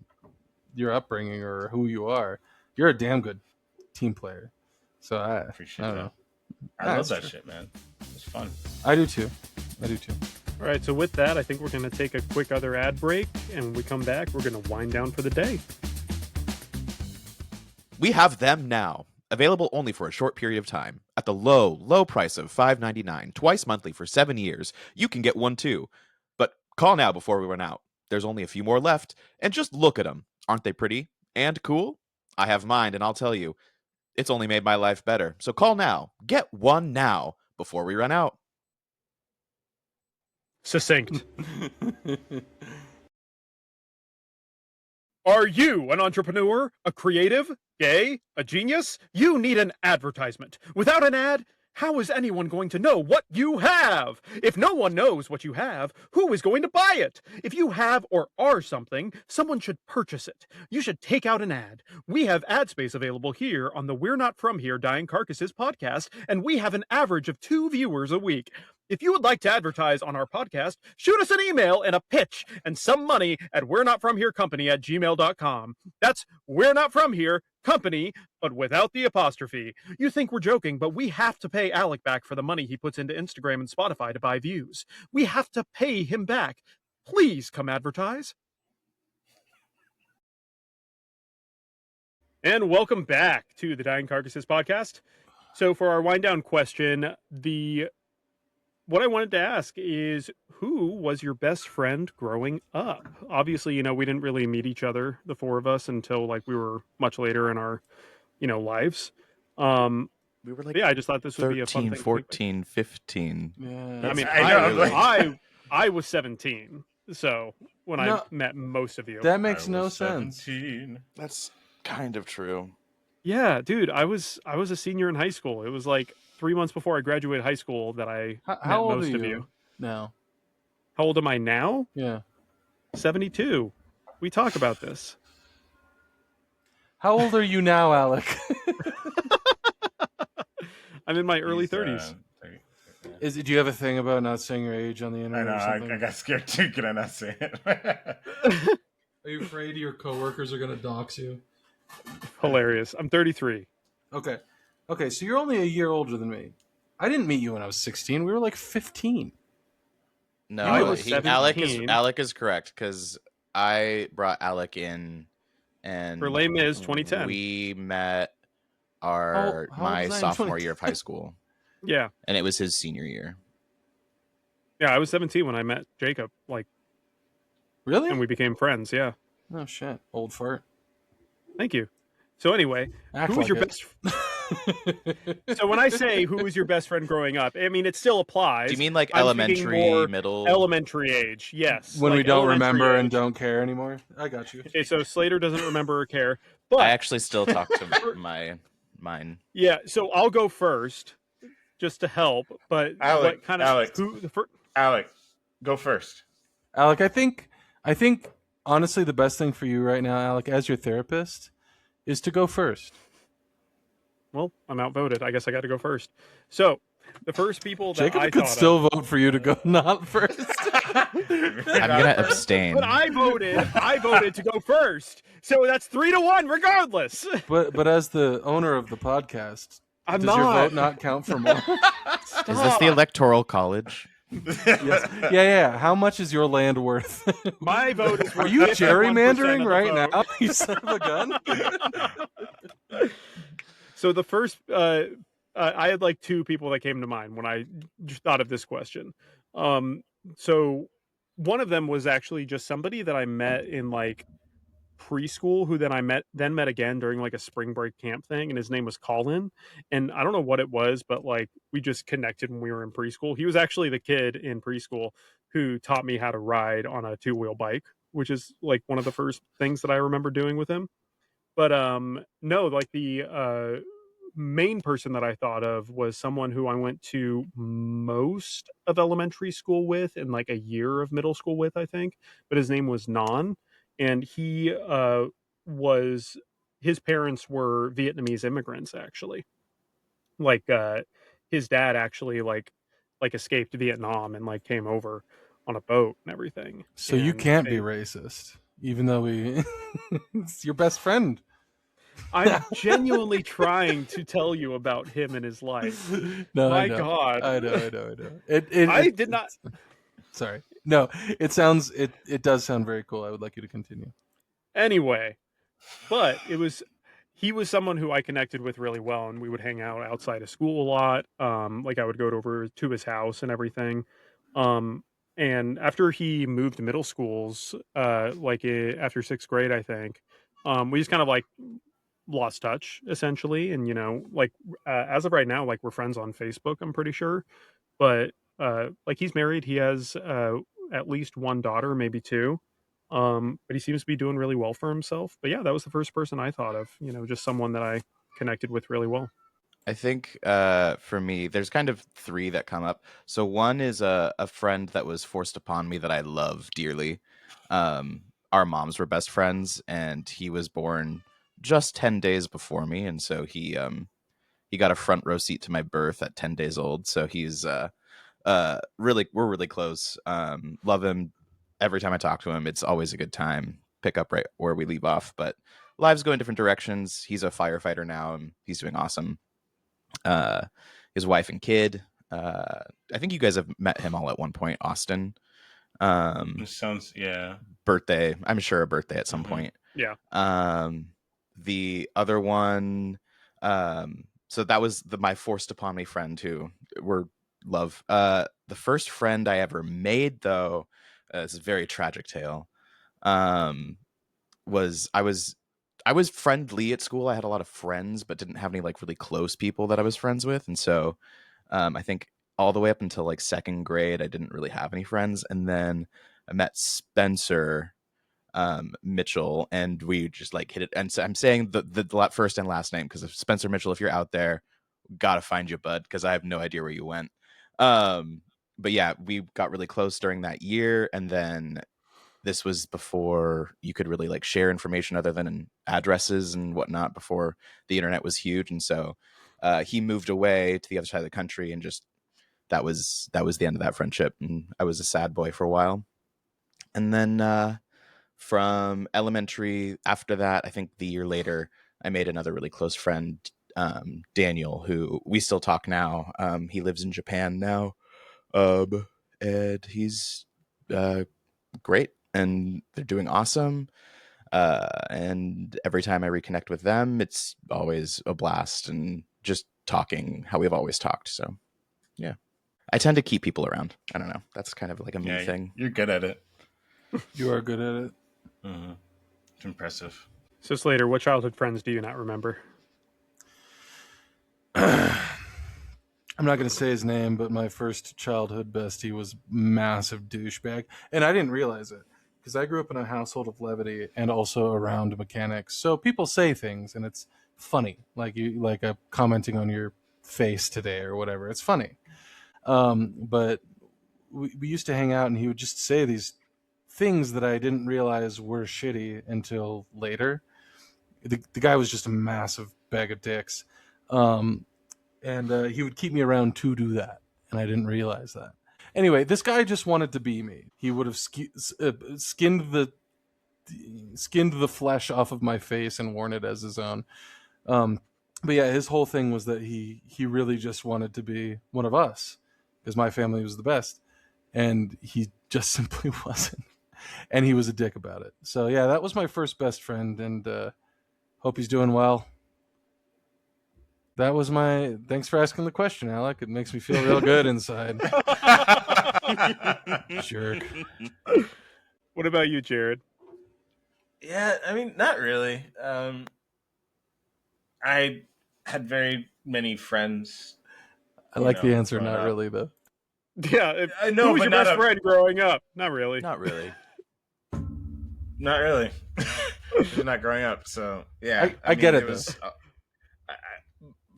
your upbringing or who you are. You're a damn good team player. So I appreciate that. I love that shit, man. It's fun. I do too. All right, so with that, I think we're going to take a quick other ad break, and when we come back, we're going to wind down for the day. We have them now, available only for a short period of time. At the low price of $5.99, twice monthly for 7 years, you can get one too. But call now before we run out. There's only a few more left, and just look at them. Aren't they pretty and cool? I have mine, and I'll tell you, it's only made my life better. So call now. Get one now before we run out. Succinct. Are you an entrepreneur, a creative, gay, a genius? You need an advertisement. Without an ad, how is anyone going to know what you have? If no one knows what you have, who is going to buy it? If you have or are something, someone should purchase it. You should take out an ad. We have ad space available here on the We're Not From Here Dying Carcasses podcast, and we have an average of 2 viewers a week. If you would like to advertise on our podcast, shoot us an email and a pitch and some money at we're not from here company@gmail.com. That's we're not from here company, but without the apostrophe. You think we're joking, but we have to pay Alec back for the money he puts into Instagram and Spotify to buy views. We have to pay him back. Please come advertise. And welcome back to the Dying Carcasses podcast. So for our wind down question, what I wanted to ask is, who was your best friend growing up? Obviously, we didn't really meet each other, the 4 of us, until we were much later in our, lives. We were like, I just thought this would be a fun thing. 14, 15. Yeah. I mean, I was 17. So when I met most of you, that makes no sense. 17. That's kind of true. Yeah, dude, I was a senior in high school. It was like 3 months before I graduated high school that I met how old most are of you. now? How old am I now? Yeah. 72. We talk about this. How old are you now, Alec? I'm in my early He's, 30s. 30. Do you have a thing about not saying your age on the I internet know. or something? I got scared too. Could I not say it? Are you afraid your coworkers are going to dox you? Hilarious. I'm 33. Okay. So you're only a year older than me. I didn't meet you when I was 16. We were like 15. No, I was 17. Alec is correct because I brought Alec in, and For Les Mis 2010. we met my old was I in sophomore year of high school, Yeah. and it was his senior year. Yeah, I was 17 when I met Jacob. Really? And we became friends. Yeah. Oh, shit. Old fart. Thank you. So anyway, Act who was like your it. best? So when I say who was your best friend growing up, I mean it still applies. Do you mean like I'm speaking elementary, more middle? Elementary age, yes. When we like don't elementary remember age. and don't care anymore? I got you. Okay, so Slater doesn't remember or care, but I actually still talk to mine. yeah. So I'll go first, just to help. But Alec, what kind of Alec. who the first? Alec, go first. Alec, I think honestly the best thing for you right now, Alec, as your therapist, is to go first. Well, I'm outvoted. I guess I got to go first. So the first people that Jacob I could thought still vote for you to go not first. I'm gonna abstain. but I voted to go first. So that's 3-1, regardless. but as the owner of the podcast, I'm does not. your vote not count for more? Is this the electoral college? Yes. Yeah. How much is your land worth? My vote is. Are worth you 51% of gerrymandering the right vote. now? You son of a gun. So the first, I had like two people that came to mind when I just thought of this question. So one of them was actually just somebody that I met in like preschool, who then I met again during like a spring break camp thing, and his name was Colin. And I don't know what it was, but like we just connected when we were in preschool. He was actually the kid in preschool who taught me how to ride on a 2-wheel bike, which is like one of the first things that I remember doing with him. But no, like the main person that I thought of was someone who I went to most of elementary school with and like a year of middle school with, I think. But his name was Non, and he was his parents were Vietnamese immigrants actually. Like his dad actually like escaped Vietnam and like came over on a boat and everything. So you And can't be they- racist, even though it's your best friend. I'm genuinely trying to tell you about him and his life. No, My I know. God. I know. I did not. Sorry. No, it does sound very cool. I would like you to continue. Anyway, but he was someone who I connected with really well, and we would hang out outside of school a lot. Like I would go over to his house and everything. And after he moved to middle schools, after 6th grade, I think, we just kind of like lost touch essentially. And as of right now, like we're friends on Facebook, I'm pretty sure. But like he's married, he has at least one daughter, maybe two. But he seems to be doing really well for himself. But yeah, that was the first person I thought of, just someone that I connected with really well. I think for me, there's kind of three that come up. So one is a friend that was forced upon me that I love dearly. Our moms were best friends, and he was born just 10 days before me. And so he got a front row seat to my birth at 10 days old. So he's we're really close. Love him. Every time I talk to him, it's always a good time. Pick up right where we leave off, but lives go in different directions. He's a firefighter now, and he's doing awesome. His wife and kid. I think you guys have met him all at one point, Austin. Sounds, yeah. Birthday. I'm sure a birthday at some point. Yeah. The other one. So that was my forced upon me friend who we're love. The first friend I ever made, though, it's a very tragic tale. Was I was friendly at school. I had a lot of friends, but didn't have any like really close people that I was friends with. And so I think all the way up until like 2nd grade, I didn't really have any friends. And then I met Spencer Mitchell, and we just like hit it. And so I'm saying the first and last name because if Spencer Mitchell, if you're out there, gotta find you, bud, because I have no idea where you went. but yeah, we got really close during that year, and then this was before you could really like share information other than addresses and whatnot, before the internet was huge. And so he moved away to the other side of the country, and just that was the end of that friendship. And I was a sad boy for a while. And then from elementary, after that, I think the year later, I made another really close friend, Daniel, who we still talk now. He lives in Japan now, and he's great, and they're doing awesome. And every time I reconnect with them, it's always a blast, and just talking how we've always talked. So yeah, I tend to keep people around. I don't know. That's kind of like a me thing. You're good at it. You are good at it. Mm-hmm. It's impressive. So Slater, what childhood friends do you not remember? I'm not going to say his name, but my first childhood bestie was massive douchebag. And I didn't realize it because I grew up in a household of levity and also around mechanics. So people say things and it's funny, like commenting on your face today or whatever. It's funny. But we used to hang out and he would just say these things that I didn't realize were shitty until later. The guy was just a massive bag of dicks. And he would keep me around to do that, and I didn't realize that. Anyway, this guy just wanted to be me. He would have skinned the flesh off of my face and worn it as his own. But yeah, his whole thing was that he really just wanted to be one of us because my family was the best, and he just simply wasn't. And he was a dick about it. So yeah, that was my first best friend, and hope he's doing well. That was my... Thanks for asking the question, Alec. It makes me feel real good inside. Jerk. What about you, Jared? Yeah, I mean, not really. I had very many friends. I like the answer, not really, though. Yeah, I know, who was but your not best friend growing up? Not really. Not really. Not really. Not growing up, so yeah. I get it, was,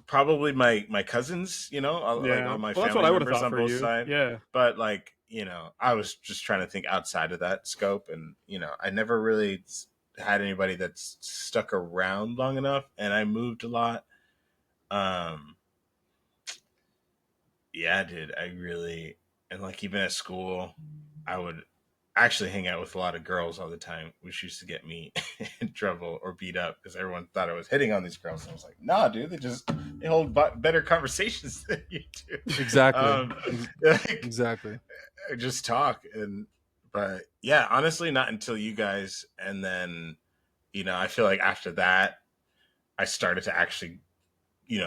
probably my cousins, like all my that's family what I would have members thought on for both you. sides. Yeah. But I was just trying to think outside of that scope, and I never really had anybody that's stuck around long enough, and I moved a lot. Yeah, dude, I really, and even at school, I would actually hang out with a lot of girls all the time, which used to get me in trouble or beat up because everyone thought I was hitting on these girls. And I was like, nah, dude, they hold better conversations than you do. Exactly. Exactly. Just talk. But yeah, honestly, not until you guys. And then, I feel like after that, I started to actually,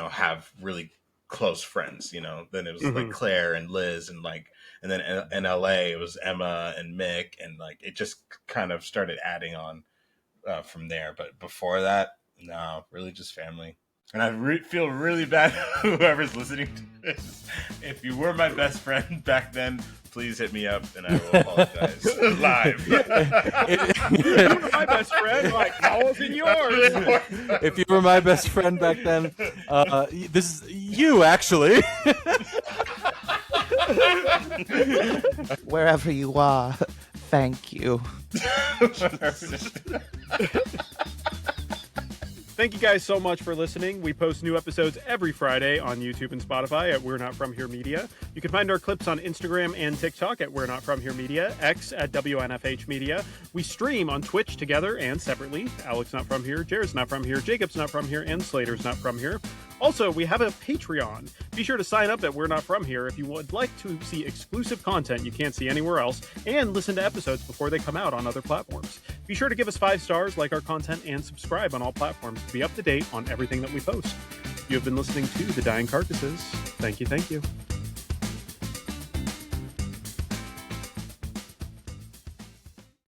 have really close friends, then it was like Claire and Liz and then in LA it was Emma and Mick, and it just kind of started adding on from there. But before that, no, really just family. And I feel really bad whoever's listening to this. If you were my best friend back then, please hit me up and I will apologize live. If you were my best friend, how was in yours? If you were my best friend back then, this is you, actually. Wherever you are, thank you. Thank you guys so much for listening. We post new episodes every Friday on YouTube and Spotify at We're Not From Here Media. You can find our clips on Instagram and TikTok at We're Not From Here Media, X at WNFH Media. We stream on Twitch together and separately. Alec's not from here, Jared's not from here, Jacob's not from here, and Slater's not from here. Also, we have a Patreon. Be sure to sign up at We're Not From Here if you would like to see exclusive content you can't see anywhere else, and listen to episodes before they come out on other platforms. Be sure to give us 5 stars, like our content, and subscribe on all platforms to be up to date on everything that we post. You have been listening to The Dying Carcasses. Thank you.